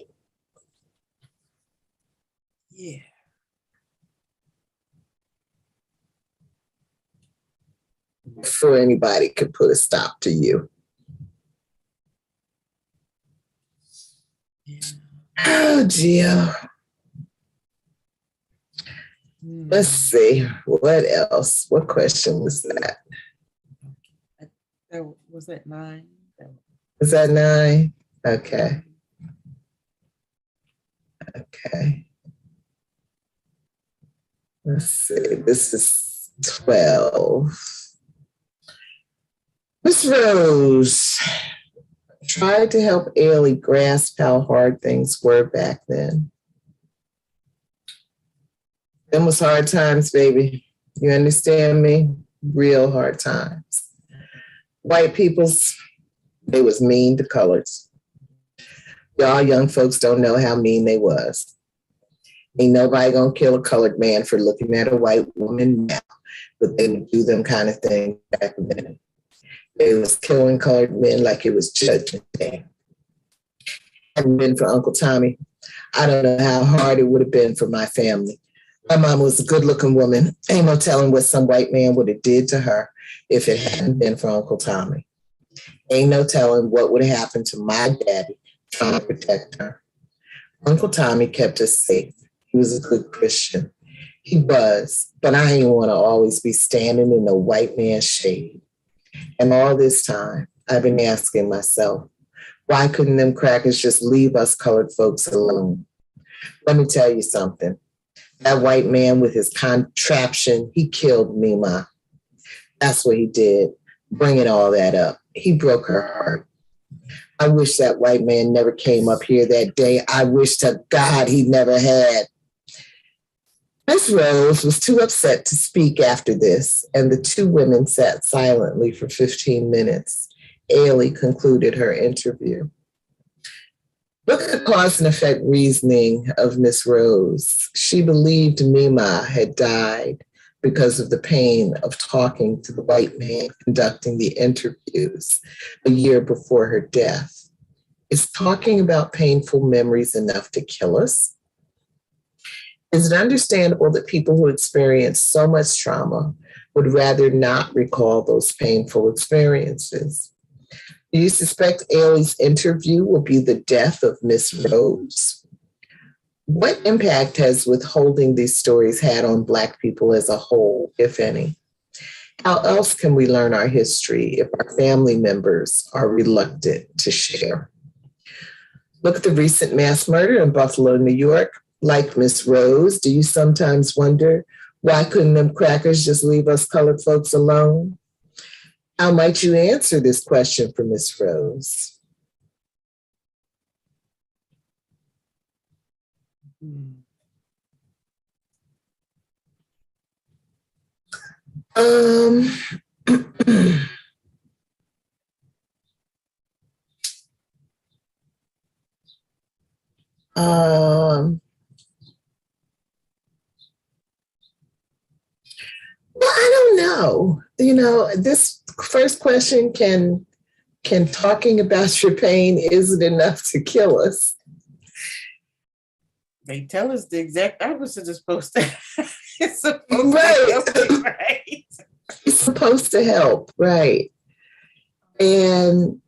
Before anybody could put a stop to you. Yeah. Oh, Gio. Let's see. What else? What question was that? Was that 9? Was that 9? Okay. Okay. Let's see. This is 12. Miss Rose tried to help Ailey grasp how hard things were back then. Them was hard times, baby. You understand me? Real hard times. White peoples, they was mean to colors. Y'all young folks don't know how mean they was. Ain't nobody gonna kill a colored man for looking at a white woman now, but they would do them kind of things back then. They was killing colored men like it was Judgment Day. Hadn't been for Uncle Tommy, I don't know how hard it would have been for my family. My mom was a good-looking woman. Ain't no telling what some white man would have did to her if it hadn't been for Uncle Tommy. Ain't no telling what would have happened to my daddy trying to protect her. Uncle Tommy kept us safe. He was a good Christian. He was, but I ain't want to always be standing in the white man's shade. And all this time, I've been asking myself, why couldn't them crackers just leave us colored folks alone? Let me tell you something. That white man with his contraption, he killed Mima. That's what he did, bringing all that up. He broke her heart. I wish that white man never came up here that day. I wish to God he never had. Miss Rose was too upset to speak after this, and the two women sat silently for 15 minutes. Ailey concluded her interview. Look at the cause and effect reasoning of Miss Rose. She believed Mima had died because of the pain of talking to the white man conducting the interviews a year before her death. Is talking about painful memories enough to kill us? Is it understandable that people who experience so much trauma would rather not recall those painful experiences? Do you suspect Ailey's interview will be the death of Miss Rose? What impact has withholding these stories had on Black people as a whole, if any? How else can we learn our history if our family members are reluctant to share? Look at the recent mass murder in Buffalo, New York. Like Miss Rose, do you sometimes wonder, why couldn't them crackers just leave us colored folks alone? How might you answer this question for Miss Rose? Well, I don't know. This first question, can talking about your pain, is it enough to kill us? They tell us the exact opposite is supposed to. It's supposed Right. to help, right? It's supposed to help, right? And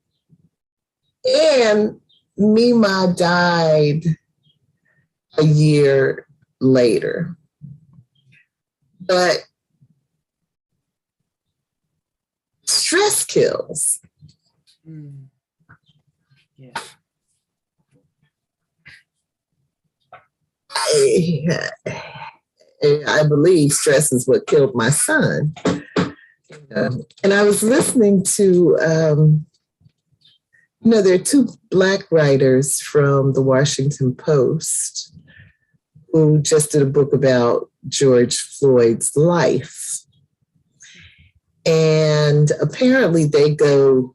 Mima died a year later, but stress kills. Yeah. I believe stress is what killed my son. And I was listening to, there are two Black writers from the Washington Post who just did a book about George Floyd's life. And apparently they go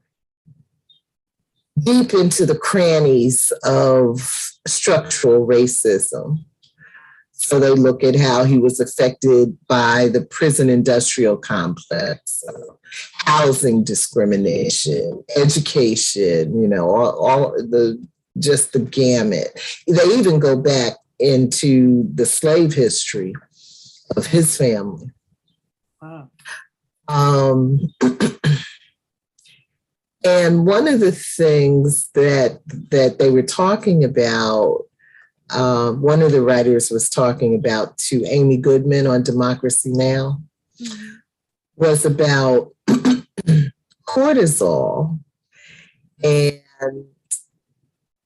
deep into the crannies of structural racism. So they look at how he was affected by the prison industrial complex, housing discrimination, education, all just the gamut. They even go back into the slave history of his family. Wow. And one of the things that they were talking about, one of the writers was talking about to Amy Goodman on Democracy Now! Was about cortisol and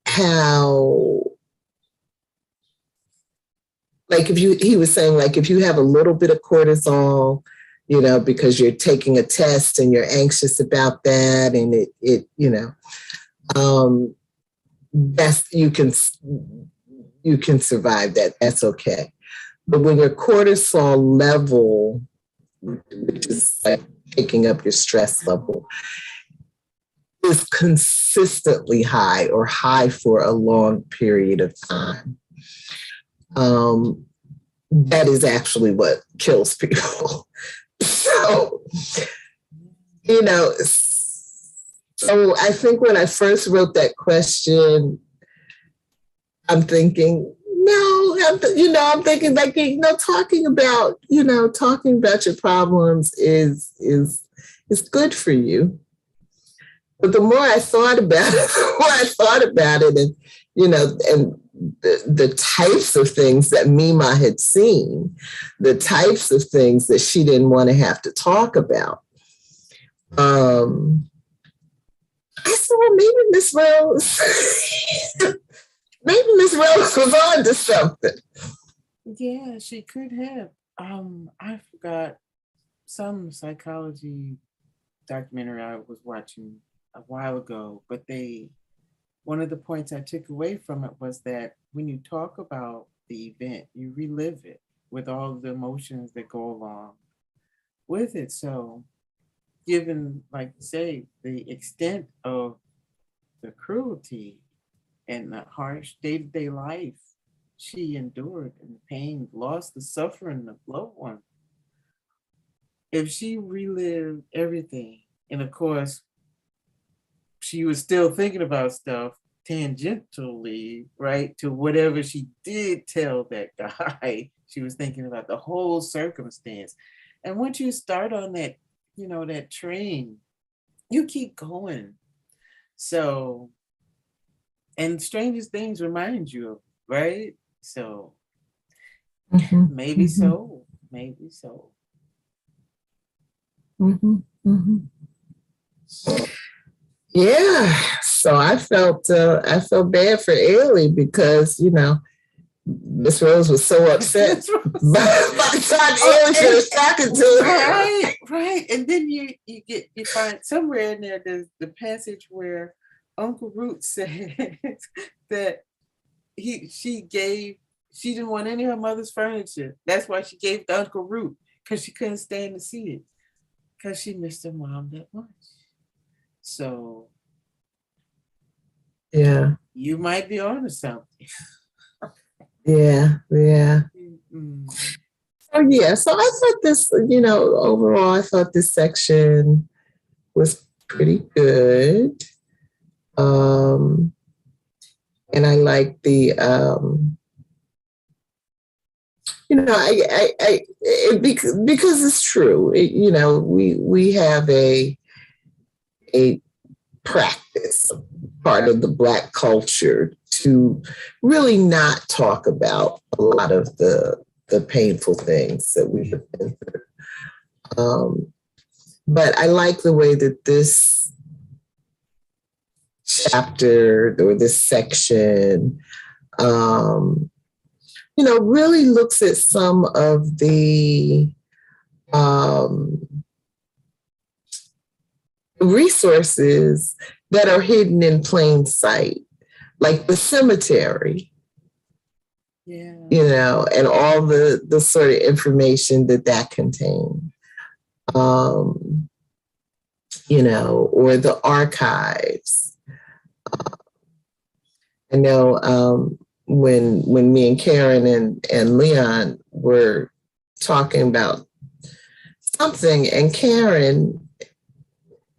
how, like, he was saying, like, if you have a little bit of cortisol, because you're taking a test and you're anxious about that, and that's, you can survive that. That's okay. But when your cortisol level, which is like picking up your stress level, is consistently high or high for a long period of time, that is actually what kills people. So, so I think when I first wrote that question, I'm thinking, I'm thinking like, talking about your problems is good for you. But the more I thought about it, and and the types of things that Mima had seen, the types of things that she didn't want to have to talk about, I said, well, maybe Miss Rose, was on to something. Yeah, she could have. I forgot some psychology documentary I was watching a while ago, but one of the points I took away from it was that when you talk about the event, you relive it with all the emotions that go along with it. So given, like you say, the extent of the cruelty and the harsh day-to-day life she endured, and the pain, loss, the suffering of loved ones, if she relived everything, and of course, she was still thinking about stuff tangentially, right, to whatever she did tell that guy, she was thinking about the whole circumstance. And once you start on that, that train, you keep going. So, and strangest things remind you of, right? So, maybe so. mhm, mhm. Yeah. So I felt bad for Ailey because, Miss Rose was so upset by the time Ailey finished talking to her. Right. And then you find somewhere in there there's the passage where Uncle Root said that she didn't want any of her mother's furniture. That's why she gave it to Uncle Root, because she couldn't stand to see it, because she missed her mom that much. So Yeah. you might be on to something. Yeah. Mm-hmm. So I thought this, overall, I thought this section was pretty good. And I like the, because it's true. We have a practice, part of the Black culture, to really not talk about a lot of the painful things that we've been through. But I like the way that this chapter or this section, really looks at some of the resources that are hidden in plain sight, like the cemetery. Yeah. And all the sort of information that contains. Or the archives. I know when me and Karen and Leon were talking about something, and Karen,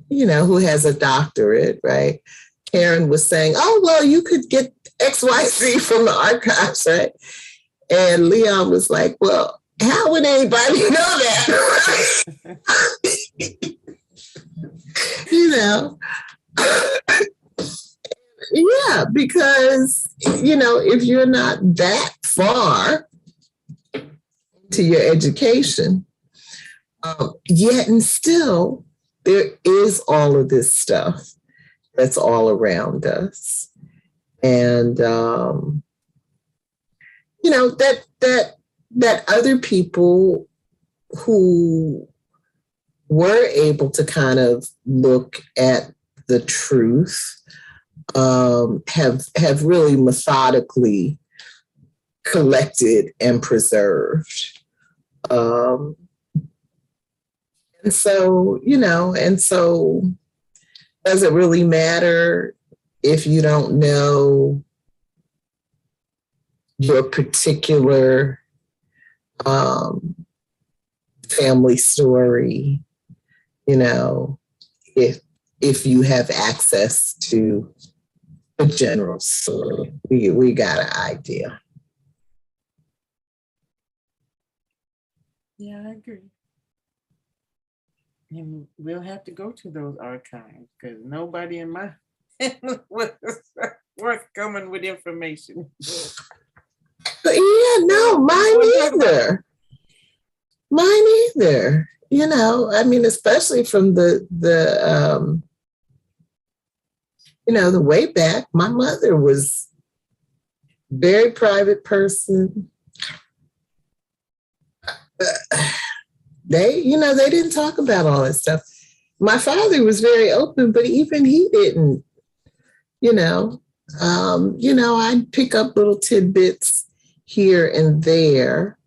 who has a doctorate, right? Karen was saying, oh, well, you could get XYZ from the archives, right? And Leon was like, well, how would anybody know that? Yeah, because, if you're not that far to your education, yet and still, there is all of this stuff that's all around us. And, that other people who were able to kind of look at the truth have really methodically collected and preserved. And so does it really matter if you don't know your particular family story, if you have access to the general story? We got an idea. Yeah, I agree. And we'll have to go to those archives, because nobody in my was forthcoming with information. Yeah, no, mine either. Especially from the way back. My mother was a very private person. They didn't talk about all that stuff. My father was very open, but even he didn't, I'd pick up little tidbits here and there.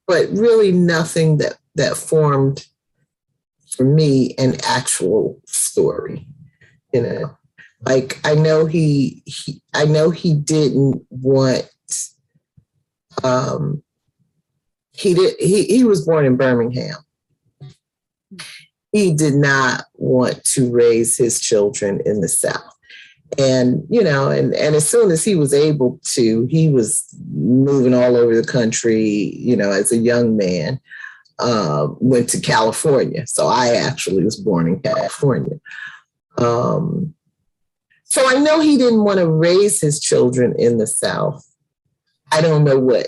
But really nothing that formed for me an actual story, Like I know he didn't want. He was born in Birmingham. He did not want to raise his children in the South. And, and as soon as he was able to, he was moving all over the country, as a young man, went to California. So I actually was born in California. So I know he didn't want to raise his children in the South. I don't know what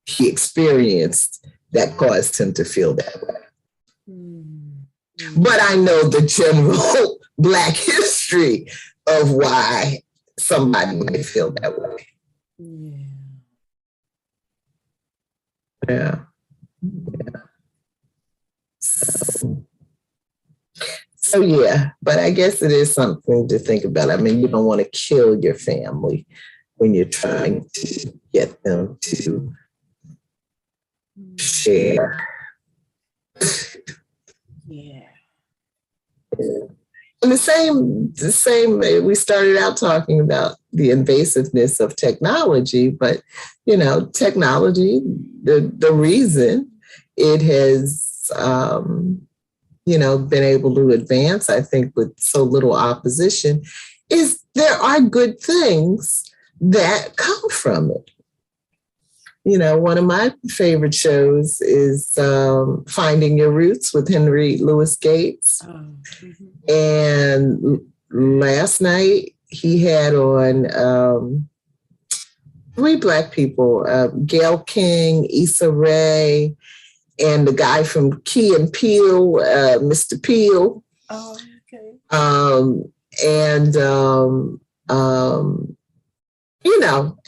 he experienced that caused him to feel that way. Mm-hmm. But I know the general Black history of why somebody might feel that way. Yeah. Yeah. So yeah, but I guess it is something to think about. I mean, you don't want to kill your family when you're trying to get them to share. Yeah. And the same way we started out talking about the invasiveness of technology, but technology, the reason it has been able to advance, I think, with so little opposition, is there are good things that come from it. One of my favorite shows is Finding Your Roots with Henry Louis Gates. And last night he had on 3 Black people, Gail King, Issa Rae, and the guy from Key and Peele, Mr. Peele. Oh, okay.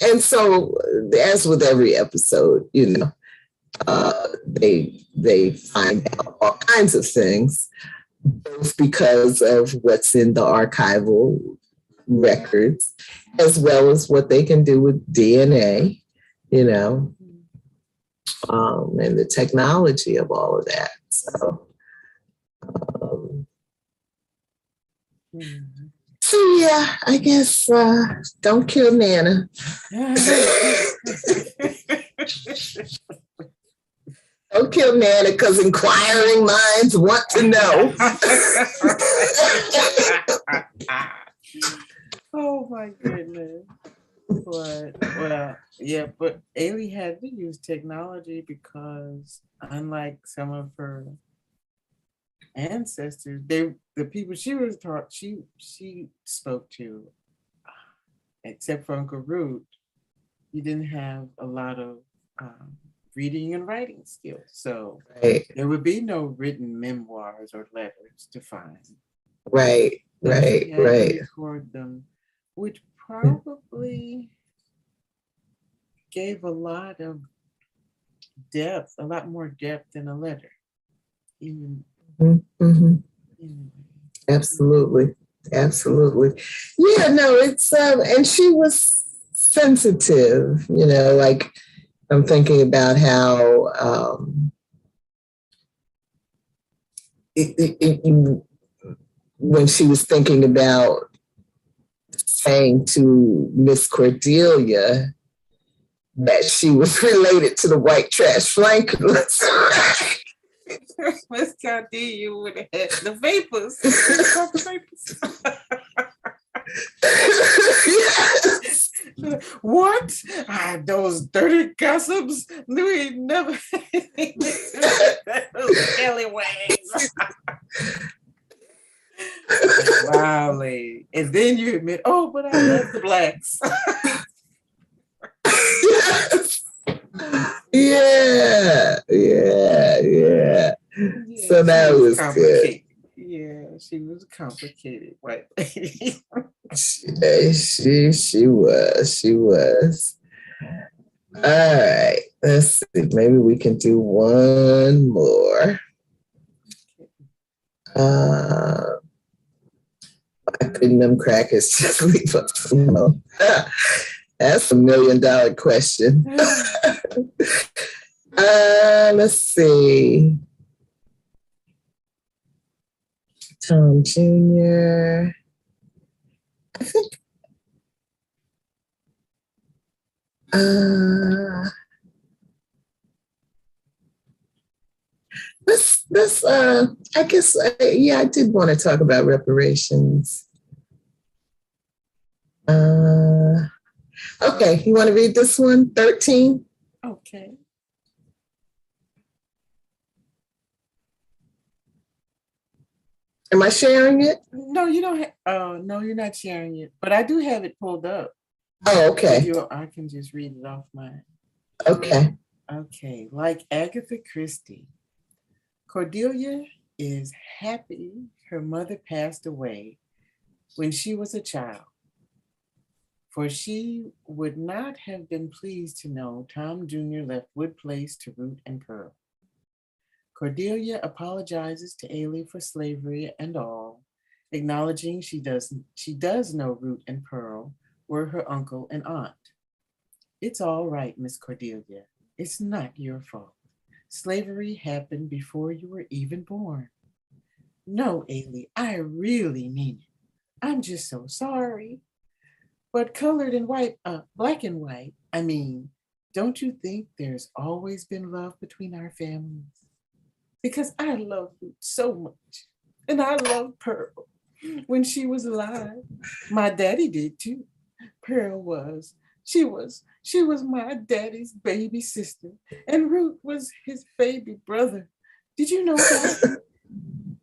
And so as with every episode, they find out all kinds of things, both because of what's in the archival records, as well as what they can do with DNA, and the technology of all of that. So, so yeah, I guess don't kill Nana. Don't kill Nana, because inquiring minds want to know. Oh my goodness. But Ailey had to use technology because unlike some of her ancestors, the people she was taught, she spoke to, except for Uncle Root, he didn't have a lot of reading and writing skills. So there would be no written memoirs or letters to find. Right. Record them, which probably gave a lot of depth, a lot more depth than a letter. Even. Mm-hmm. Absolutely. Yeah, no, it's and she was sensitive, like I'm thinking about how when she was thinking about saying to Miss Cordelia that she was related to the white trash flankers. Miss Cordelia would have had the vapors. Yes. What? Those dirty gossips? We never. Those scallywags. Wildly. And then you admit, but I love the Blacks. Yeah. So that was good. Yeah, she was a complicated white lady. She was. All right, let's see. Maybe we can do one more. Why couldn't them crackers just leave us alone? That's $1 million question. Let's see. Tom Jr. I think. This I guess I did want to talk about reparations. Okay, you want to read this one? 13? Okay. Am I sharing it? No, you don't. No, you're not sharing it. But I do have it pulled up. Oh, okay. I can just read it off mine. Okay. Okay, like Agatha Christie, Cordelia is happy her mother passed away when she was a child, for she would not have been pleased to know Tom Jr. left Wood Place to Root and Pearl. Cordelia apologizes to Ailey for slavery and all, acknowledging she does know Root and Pearl were her uncle and aunt. It's all right, Miss Cordelia. It's not your fault. Slavery happened before you were even born. No, Ailey, I really mean it. I'm just so sorry. But colored and white, black and white, I mean, don't you think there's always been love between our families? Because I love Root so much. And I love Pearl when she was alive. My daddy did too. Pearl was. She was my daddy's baby sister. And Root was his baby brother. Did you know that?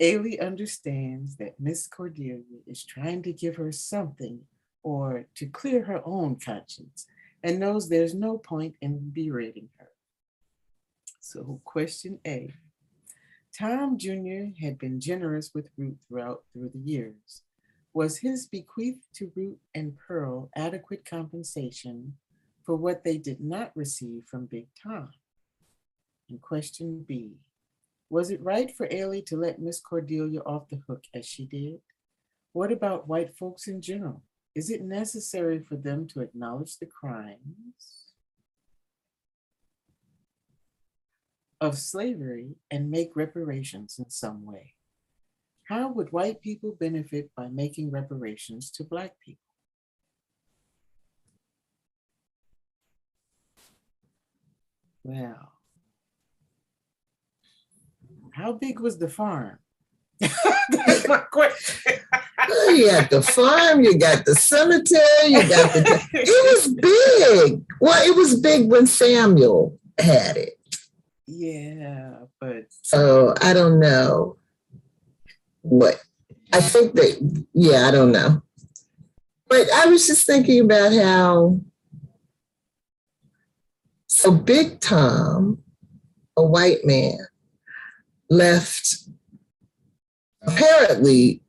Ailey understands that Miss Cordelia is trying to give her something or to clear her own conscience and knows there's no point in berating her. So question A. Tom Jr. had been generous with Root through the years. Was his bequeath to Root and Pearl adequate compensation for what they did not receive from Big Tom? And question B. Was it right for Ailey to let Miss Cordelia off the hook as she did? What about white folks in general? Is it necessary for them to acknowledge the crimes of slavery and make reparations in some way? How would white people benefit by making reparations to Black people? Well, how big was the farm? That's my question. You got the farm, you got the cemetery, you got the. It was big. Well, it was big when Samuel had it. Yeah, but. So I don't know what. I think that, yeah, I don't know. But I was just thinking about how. So Big Tom, a white man, left apparently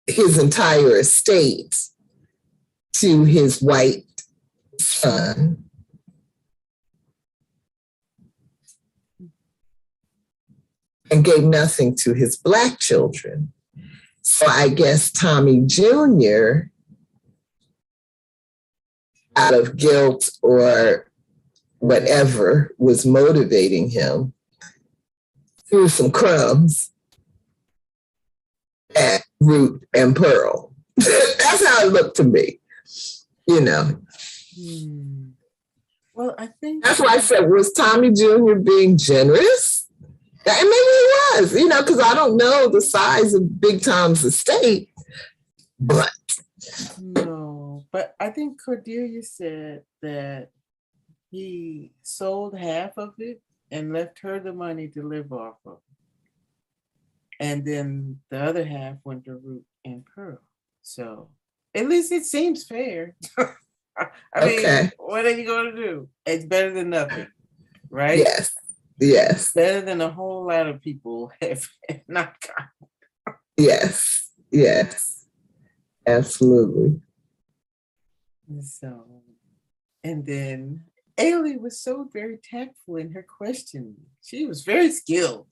his entire estate to his white son. And gave nothing to his Black children. So I guess Tommy Jr., out of guilt or whatever was motivating him, threw some crumbs at Root and Pearl. That's how it looked to me, you know. Well, I think that's why I said, was Tommy Jr. being generous? And maybe he was, you know, because I don't know the size of Big Tom's estate, but. No, but I think Cordelia said that he sold half of it and left her the money to live off of. And then the other half went to Root and Pearl. So at least it seems fair. I mean, what are you going to do? It's better than nothing, right? Yes. Yes. Better than a whole lot of people have not gotten. Yes. Yes. Absolutely. So, and then Ailey was so very tactful in her question. She was very skilled.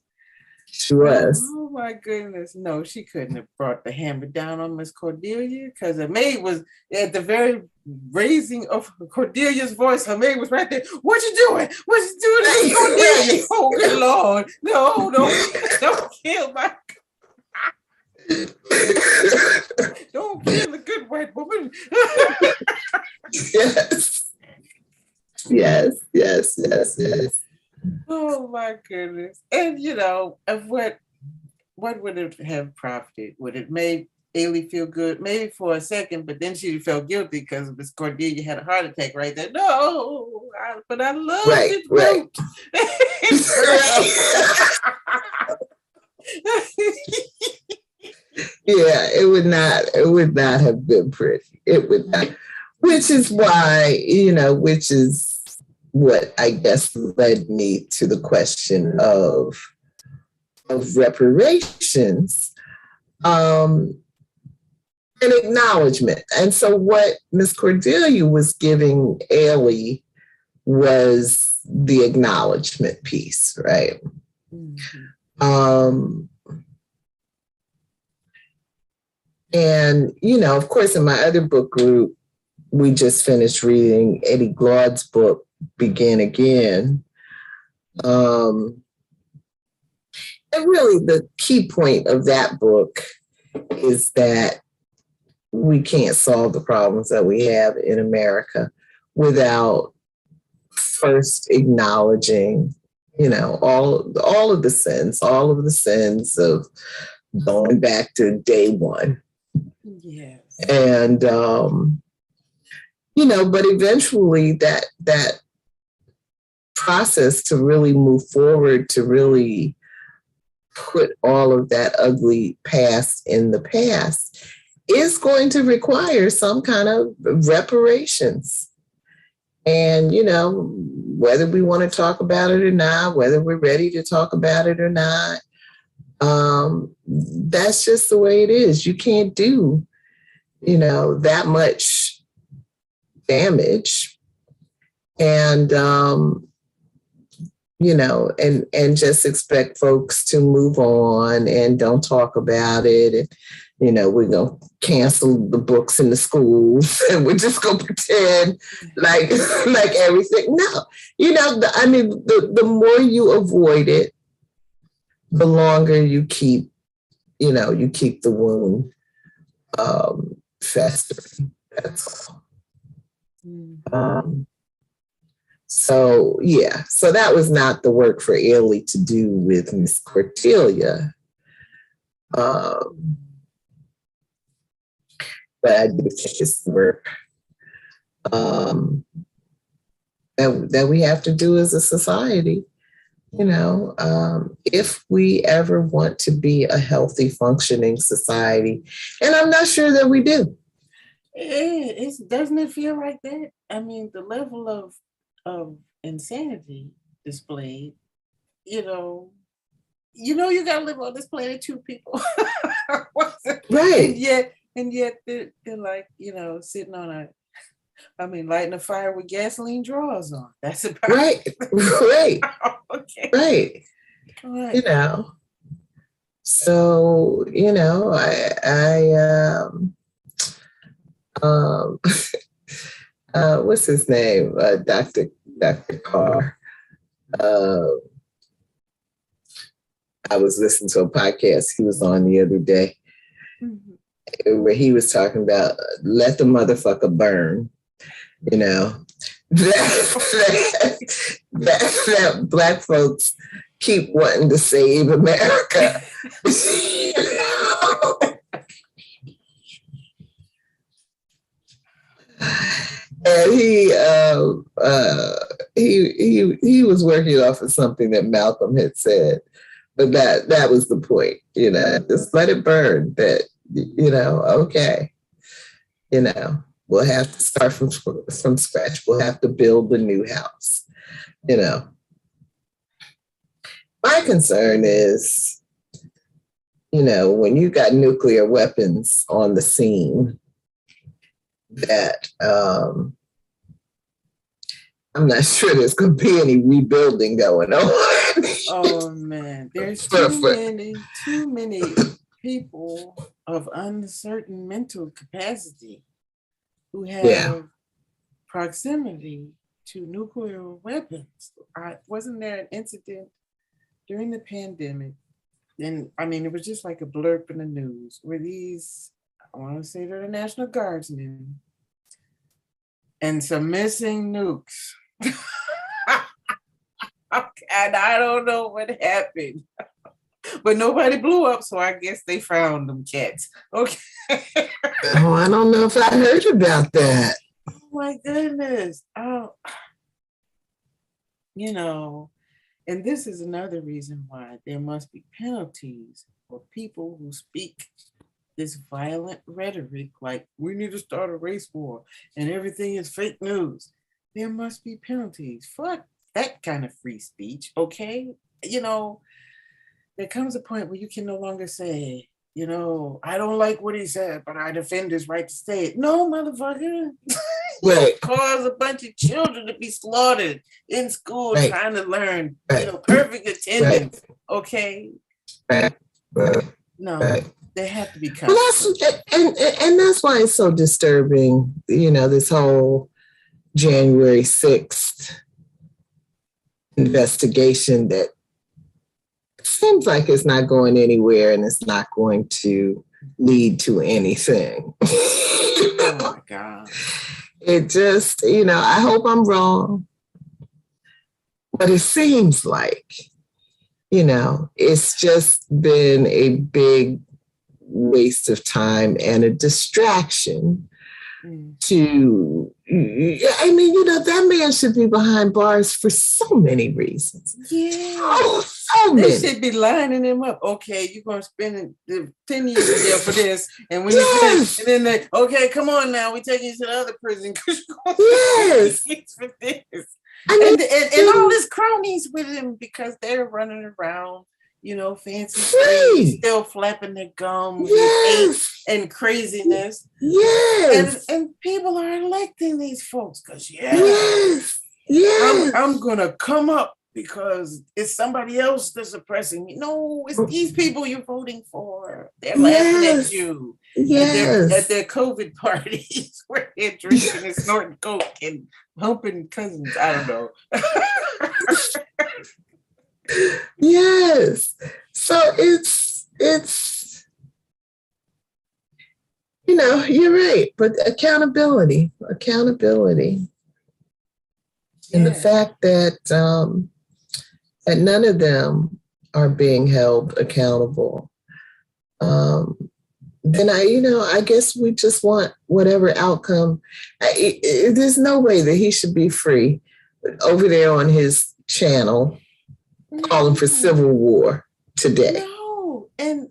She was. Oh my goodness. No, she couldn't have brought the hammer down on Miss Cordelia because her maid was at the very raising of Cordelia's voice. Her maid was right there. What you doing? What you doing, Miss Cordelia? Oh, good Lord. No, don't kill my. Don't kill the good white woman. Yes. Yes, yes, yes, yes. Oh my goodness. And you know, of what would it have profited? Would it made Ailey feel good? Maybe for a second, but then she felt guilty because Miss Cordelia had a heart attack right there. No, but I love it. Right. Yeah, it would not have been pretty. It would not, which is why, you know, which is what I guess led me to the question of reparations, an acknowledgement. And so what Miss Cordelia was giving Ailey was the acknowledgement piece, right? Mm-hmm. And, you know, of course, in my other book group, we just finished reading Eddie Glaude's book, Begin Again. And really the key point of that book is that we can't solve the problems that we have in America without first acknowledging, you know, all of the sins of going back to day one. Yes. And, you know, but eventually that process to really move forward, to really put all of that ugly past in the past, is going to require some kind of reparations. And, you know, whether we want to talk about it or not, whether we're ready to talk about it or not, that's just the way it is. You can't do, you know, that much damage and, you know, and just expect folks to move on and don't talk about it. And, you know, we're going to cancel the books in the schools and we're just going to pretend like everything. No, you know, the more you avoid it, the longer you keep, you know, you keep the wound festering. That's all. So, yeah, so that was not the work for Ailey to do with Miss Cordelia. But I do think it's the work that we have to do as a society, you know, if we ever want to be a healthy, functioning society. And I'm not sure that we do. Doesn't it feel like that? I mean, the level of insanity displayed, you got to live on this planet, two people. Right. And yet they're like, sitting on lighting a fire with gasoline drawers on. That's about right. it. Right. Okay. Right. Right. You know. So, you know, what's his name? Dr. Carr. I was listening to a podcast he was on the other day where he was talking about let the motherfucker burn, you know, that Black folks keep wanting to save America. And he was working off of something that Malcolm had said, but that was the point, you know, just let it burn. That, you know, okay, you know, we'll have to start from scratch. We'll have to build a new house, you know. My concern is, you know, when you got nuclear weapons on the scene, that I'm not sure there's going to be any rebuilding going on. Oh man, there's too many people of uncertain mental capacity who have proximity to nuclear weapons. Wasn't there an incident during the pandemic? And it was just like a blurb in the news where these, I want to say they're the National Guardsmen, and some missing nukes. And I don't know what happened, but nobody blew up, so I guess they found them cats. Okay. Oh, I don't know if I heard about that. Oh my goodness. Oh, and this is another reason why there must be penalties for people who speak this violent rhetoric, like we need to start a race war and everything is fake news. there must be penalties. Fuck that kind of free speech, okay? You know, there comes a point where you can no longer say, you know, I don't like what he said, but I defend his right to say it. No, motherfucker. Right. Cause a bunch of children to be slaughtered in school Right. trying to learn, Right. you know, perfect attendance. Right. Okay. Right. Right. No, right. They have to be well, and that's why it's so disturbing, you know, this whole January 6th investigation that seems like it's not going anywhere and it's not going to lead to anything. Oh my God. It just, you know, I hope I'm wrong, but it seems like, you know, it's just been a big waste of time and a distraction to, I mean, you know, that man should be behind bars for so many reasons. Yeah. So many. They should be lining him up. Okay, you're going to spend 10 years in jail for this. And when you finish, and then they, okay, come on now, we're taking you to the other prison because you're going to for this. I mean, and all his cronies with him because they're running around, you know, fancy streets, still flapping their gums and craziness. Yes. And people are electing these folks because, I'm going to come up because it's somebody else that's oppressing me. No, it's these people you're voting for. They're laughing at you at their COVID parties where they're drinking and snorting coke and humping cousins. I don't know. Yes. So it's you know, you're right, but accountability. And the fact that that none of them are being held accountable. Then I guess we just want whatever outcome. There's no way that he should be free over there on his channel calling for civil war today. No, and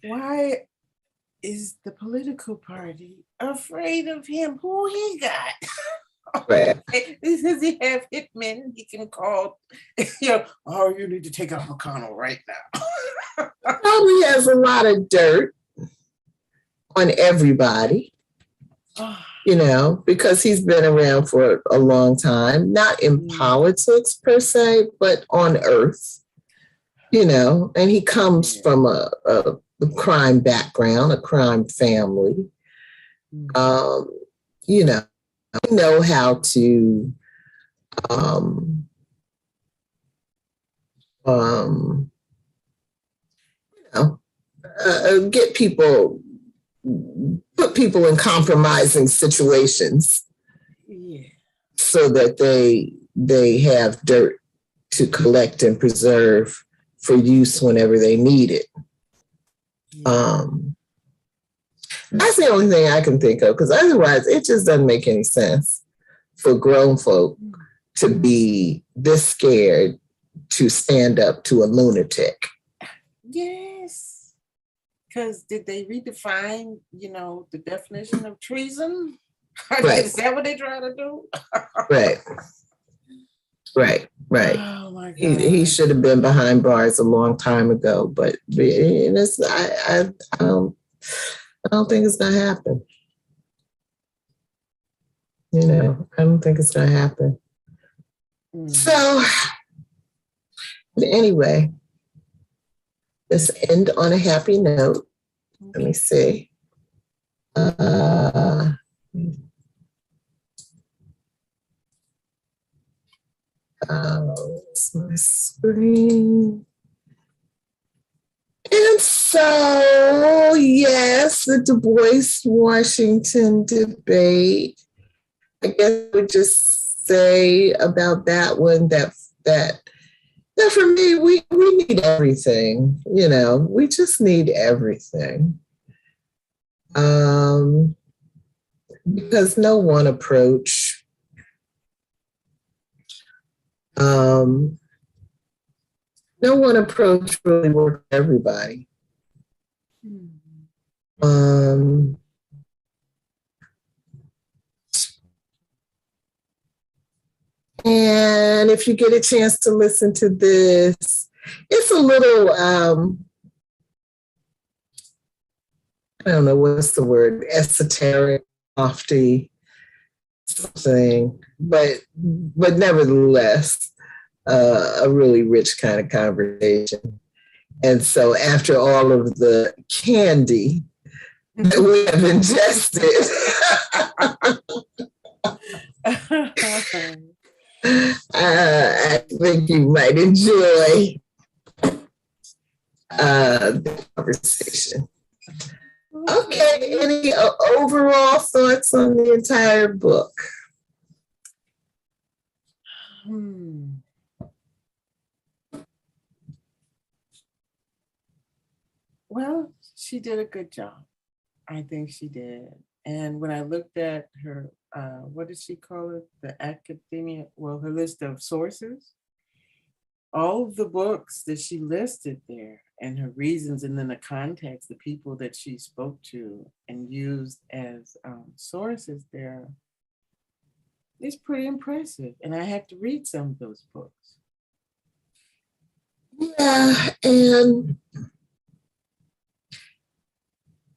why is the political party afraid of him? Who he got? Right. Does he have hitmen he can call? You know, oh, you need to take out McConnell right now. Probably has a lot of dirt on everybody. You know, because he's been around for a long time, not in politics per se, but on earth, you know, and he comes from a crime background, a crime family. You know how to, get people, put people in compromising situations so that they have dirt to collect and preserve for use whenever they need it. That's the only thing I can think of, because otherwise it just doesn't make any sense for grown folk to be this scared to stand up to a lunatic. Yes. Because did they redefine, you know, the definition of treason? Right. Is that what they try to do? Right. Oh my God. He should have been behind bars a long time ago, but I don't think it's gonna happen. You know, I don't think it's gonna happen. So, but anyway, let's end on a happy note. Let me see. It's my screen. And so, yes, the Du Bois Washington debate. I guess I would just say about that one that for me, we need everything. You know, we just need everything. Because no one approach really worked for everybody. everyone, if you get a chance to listen to this, it's a little, I don't know, what's the word, esoteric, lofty, something, but nevertheless, a really rich kind of conversation. And so after all of the candy that we have ingested, I think you might enjoy the conversation. Okay, any overall thoughts on the entire book? Well, she did a good job. I think she did. And when I looked at her, what did she call it? The academia, well, her list of sources, all of the books that she listed there and her reasons, and then the context, the people that she spoke to and used as sources there, is pretty impressive. And I have to read some of those books. Yeah, and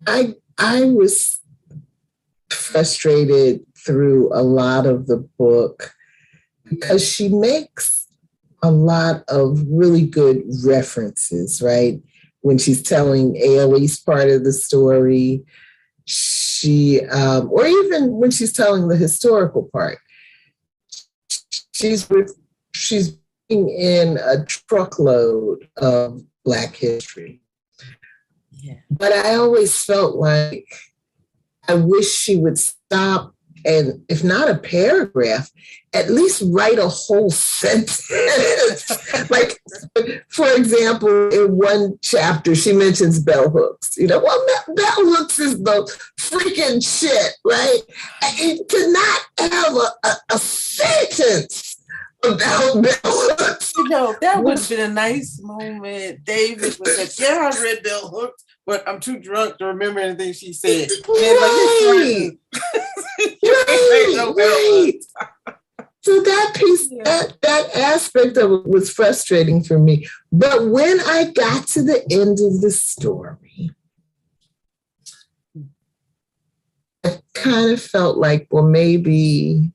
I was frustrated through a lot of the book because she makes a lot of really good references, right? When she's telling Ailey's part of the story, she, or even when she's telling the historical part, she's bringing in a truckload of Black history. Yeah. But I always felt like I wish she would stop and, if not a paragraph, at least write a whole sentence. Like, for example, in one chapter, she mentions bell hooks. You know, well, bell hooks is the freaking shit, right? And to not have a sentence about bell hooks. You know, that would have been a nice moment. David was like, yeah, I read bell hooks, but I'm too drunk to remember anything she said. Right. Right. So that piece, that aspect of it was frustrating for me. But when I got to the end of the story, I kind of felt like, well, maybe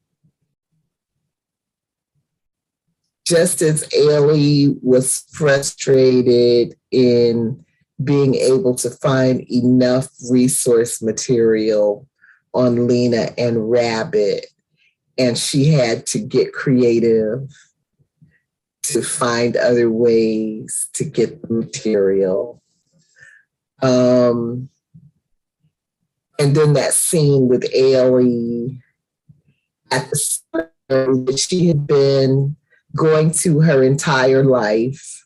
just as Ailey was frustrated in being able to find enough resource material on Lena and Rabbit, and she had to get creative to find other ways to get the material. And then that scene with Ailey at the start, that she had been going to her entire life,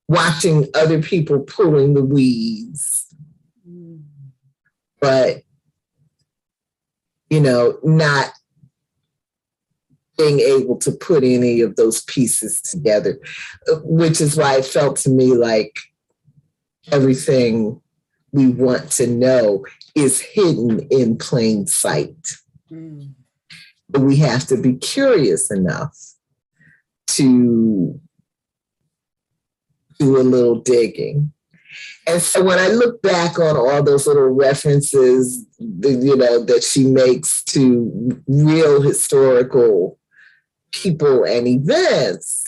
watching other people pulling the weeds, but, you know, not being able to put any of those pieces together, which is why it felt to me like everything we want to know is hidden in plain sight. But we have to be curious enough to do a little digging. And so when I look back on all those little references, you know, that she makes to real historical people and events,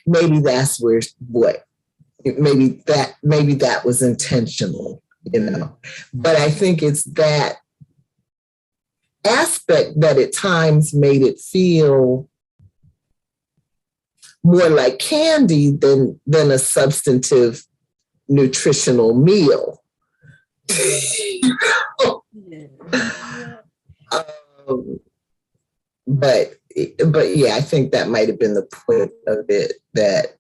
maybe that's where maybe that was intentional, you know. But I think it's that aspect that at times made it feel more like candy than a substantive nutritional meal. But yeah, I think that might have been the point of it, that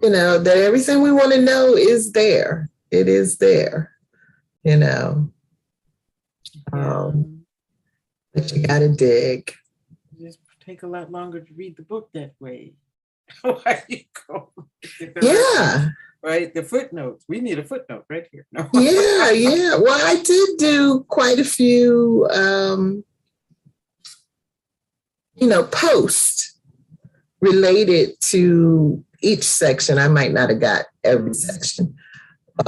you know, that everything we want to know is there. It is there, you know. But you gotta dig. Just take a lot longer to read the book that way. Why you go? Yeah. Right, the footnotes. We need a footnote right here. No. Yeah. Well, I did do quite a few post related to each section. I might not have got every section,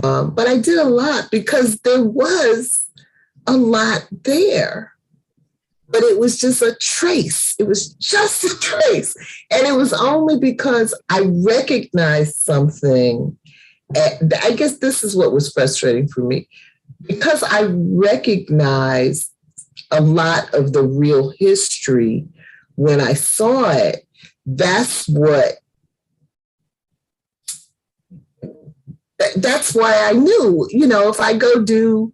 but I did a lot because there was a lot there. But it was just a trace. It was just a trace. And it was only because I recognized something. I guess this is what was frustrating for me. Because I recognized a lot of the real history when I saw it, that's why I knew, if I go do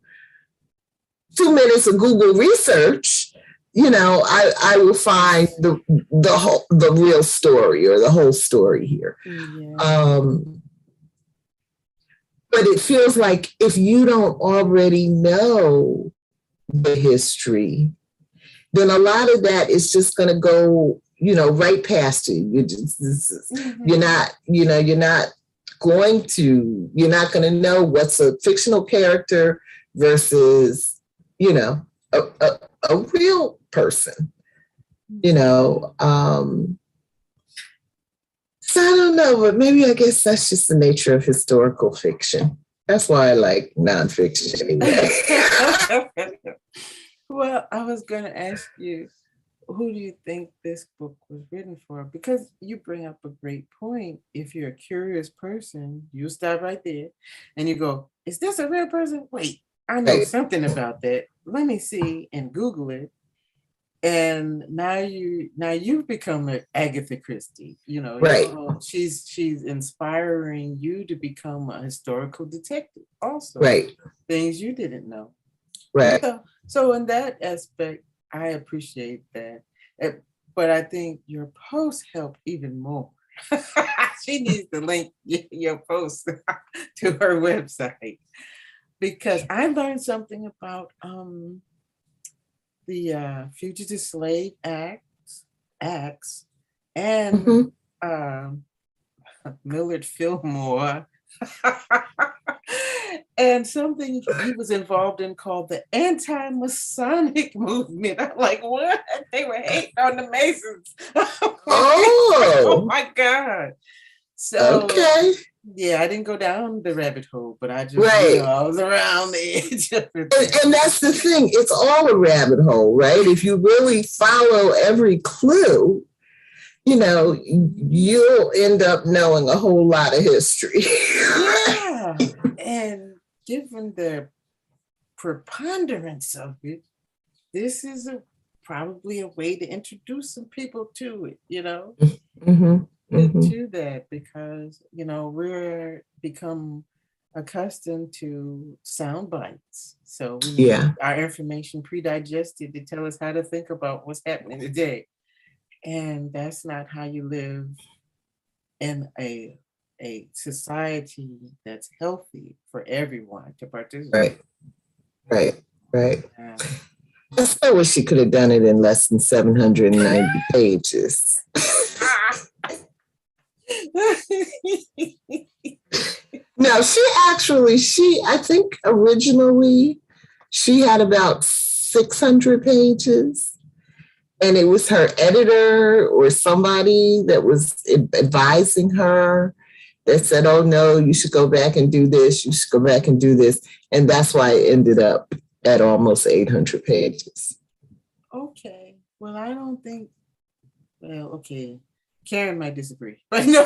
2 minutes of Google research, I will find the real story or the whole story here. Yeah. But it feels like if you don't already know the history, then a lot of that is just going to go, right past you. You're not going to know what's a fictional character versus, a real person, so I don't know, but maybe I guess that's just the nature of historical fiction. That's why I like nonfiction anyway. Well, I was going to ask you, who do you think this book was written for? Because you bring up a great point. If you're a curious person, you stop right there and you go, is this a real person? Wait, I know something about that. Let me see and Google it. And now you've become an Agatha Christie. Right. She's inspiring you to become a historical detective also. Right. Things you didn't know. Right. So in that aspect, I appreciate that. But I think your posts help even more. She needs to link your post to her website, because I learned something about the Fugitive Slave Acts and Millard Fillmore and something he was involved in called the anti-Masonic movement. I'm like, what? They were hating on the Masons. Oh my God. So okay. Yeah, I didn't go down the rabbit hole, but I just, I was around the edge of it. And that's the thing. It's all a rabbit hole, right? If you really follow every clue, you'll end up knowing a whole lot of history. Yeah. And given the preponderance of it, this is probably a way to introduce some people to it, Mm-hmm. To that, because we're become accustomed to sound bites, so we need our information pre-digested to tell us how to think about what's happening today, and that's not how you live in a society that's healthy for everyone to participate. Right. I so wish she could have done it in less than 790 pages. No, I think originally she had about 600 pages, and it was her editor or somebody that was advising her that said, oh no, you should go back and do this, you should go back and do this. And that's why it ended up at almost 800 pages. Okay, well, I don't think, okay, Karen might disagree, but no,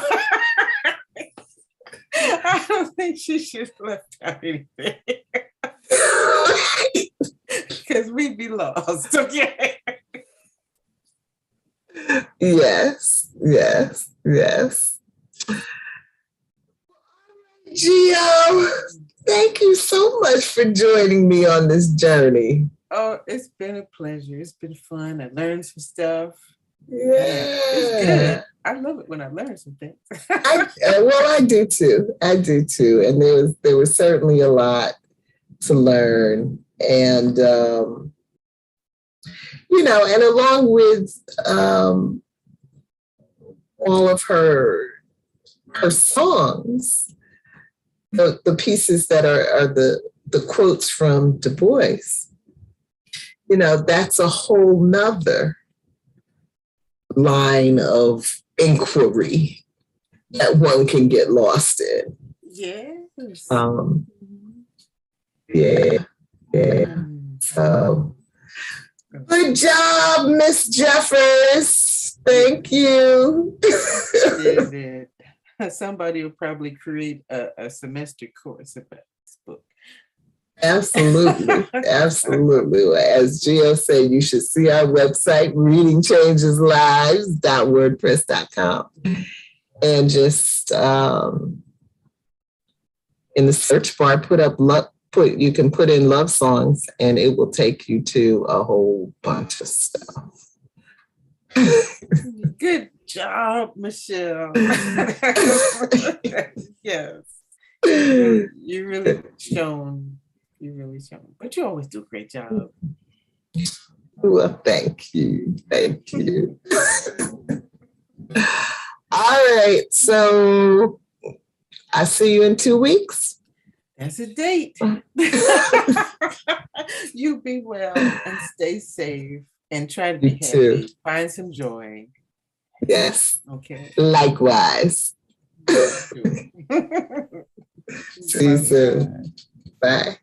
I don't think she should have left out anything. Because we'd be lost, okay? Yes. Gio, thank you so much for joining me on this journey. Oh, it's been a pleasure. It's been fun. I learned some stuff. Yeah. It's good. I love it when I learn some things. I do too. And there was certainly a lot to learn. And, and along with all of her songs, the pieces that are the quotes from Du Bois, that's a whole nother line of inquiry that one can get lost in. Yes. Yeah. So good job, Miss Jeffers. Thank you. Did it. Somebody will probably create a semester course about this book. Absolutely. Absolutely. As Gio said, you should see our website, readingchangeslives.wordpress.com. And just in the search bar, you can put in love songs and it will take you to a whole bunch of stuff. Good job, Michelle. Yes. You really shown. But you always do a great job. Well, thank you. Thank you. All right. So I see you in 2 weeks. That's a date. You be well and stay safe and try to be happy. Too. Find some joy. Yes. Okay. Likewise. See you soon. Bye.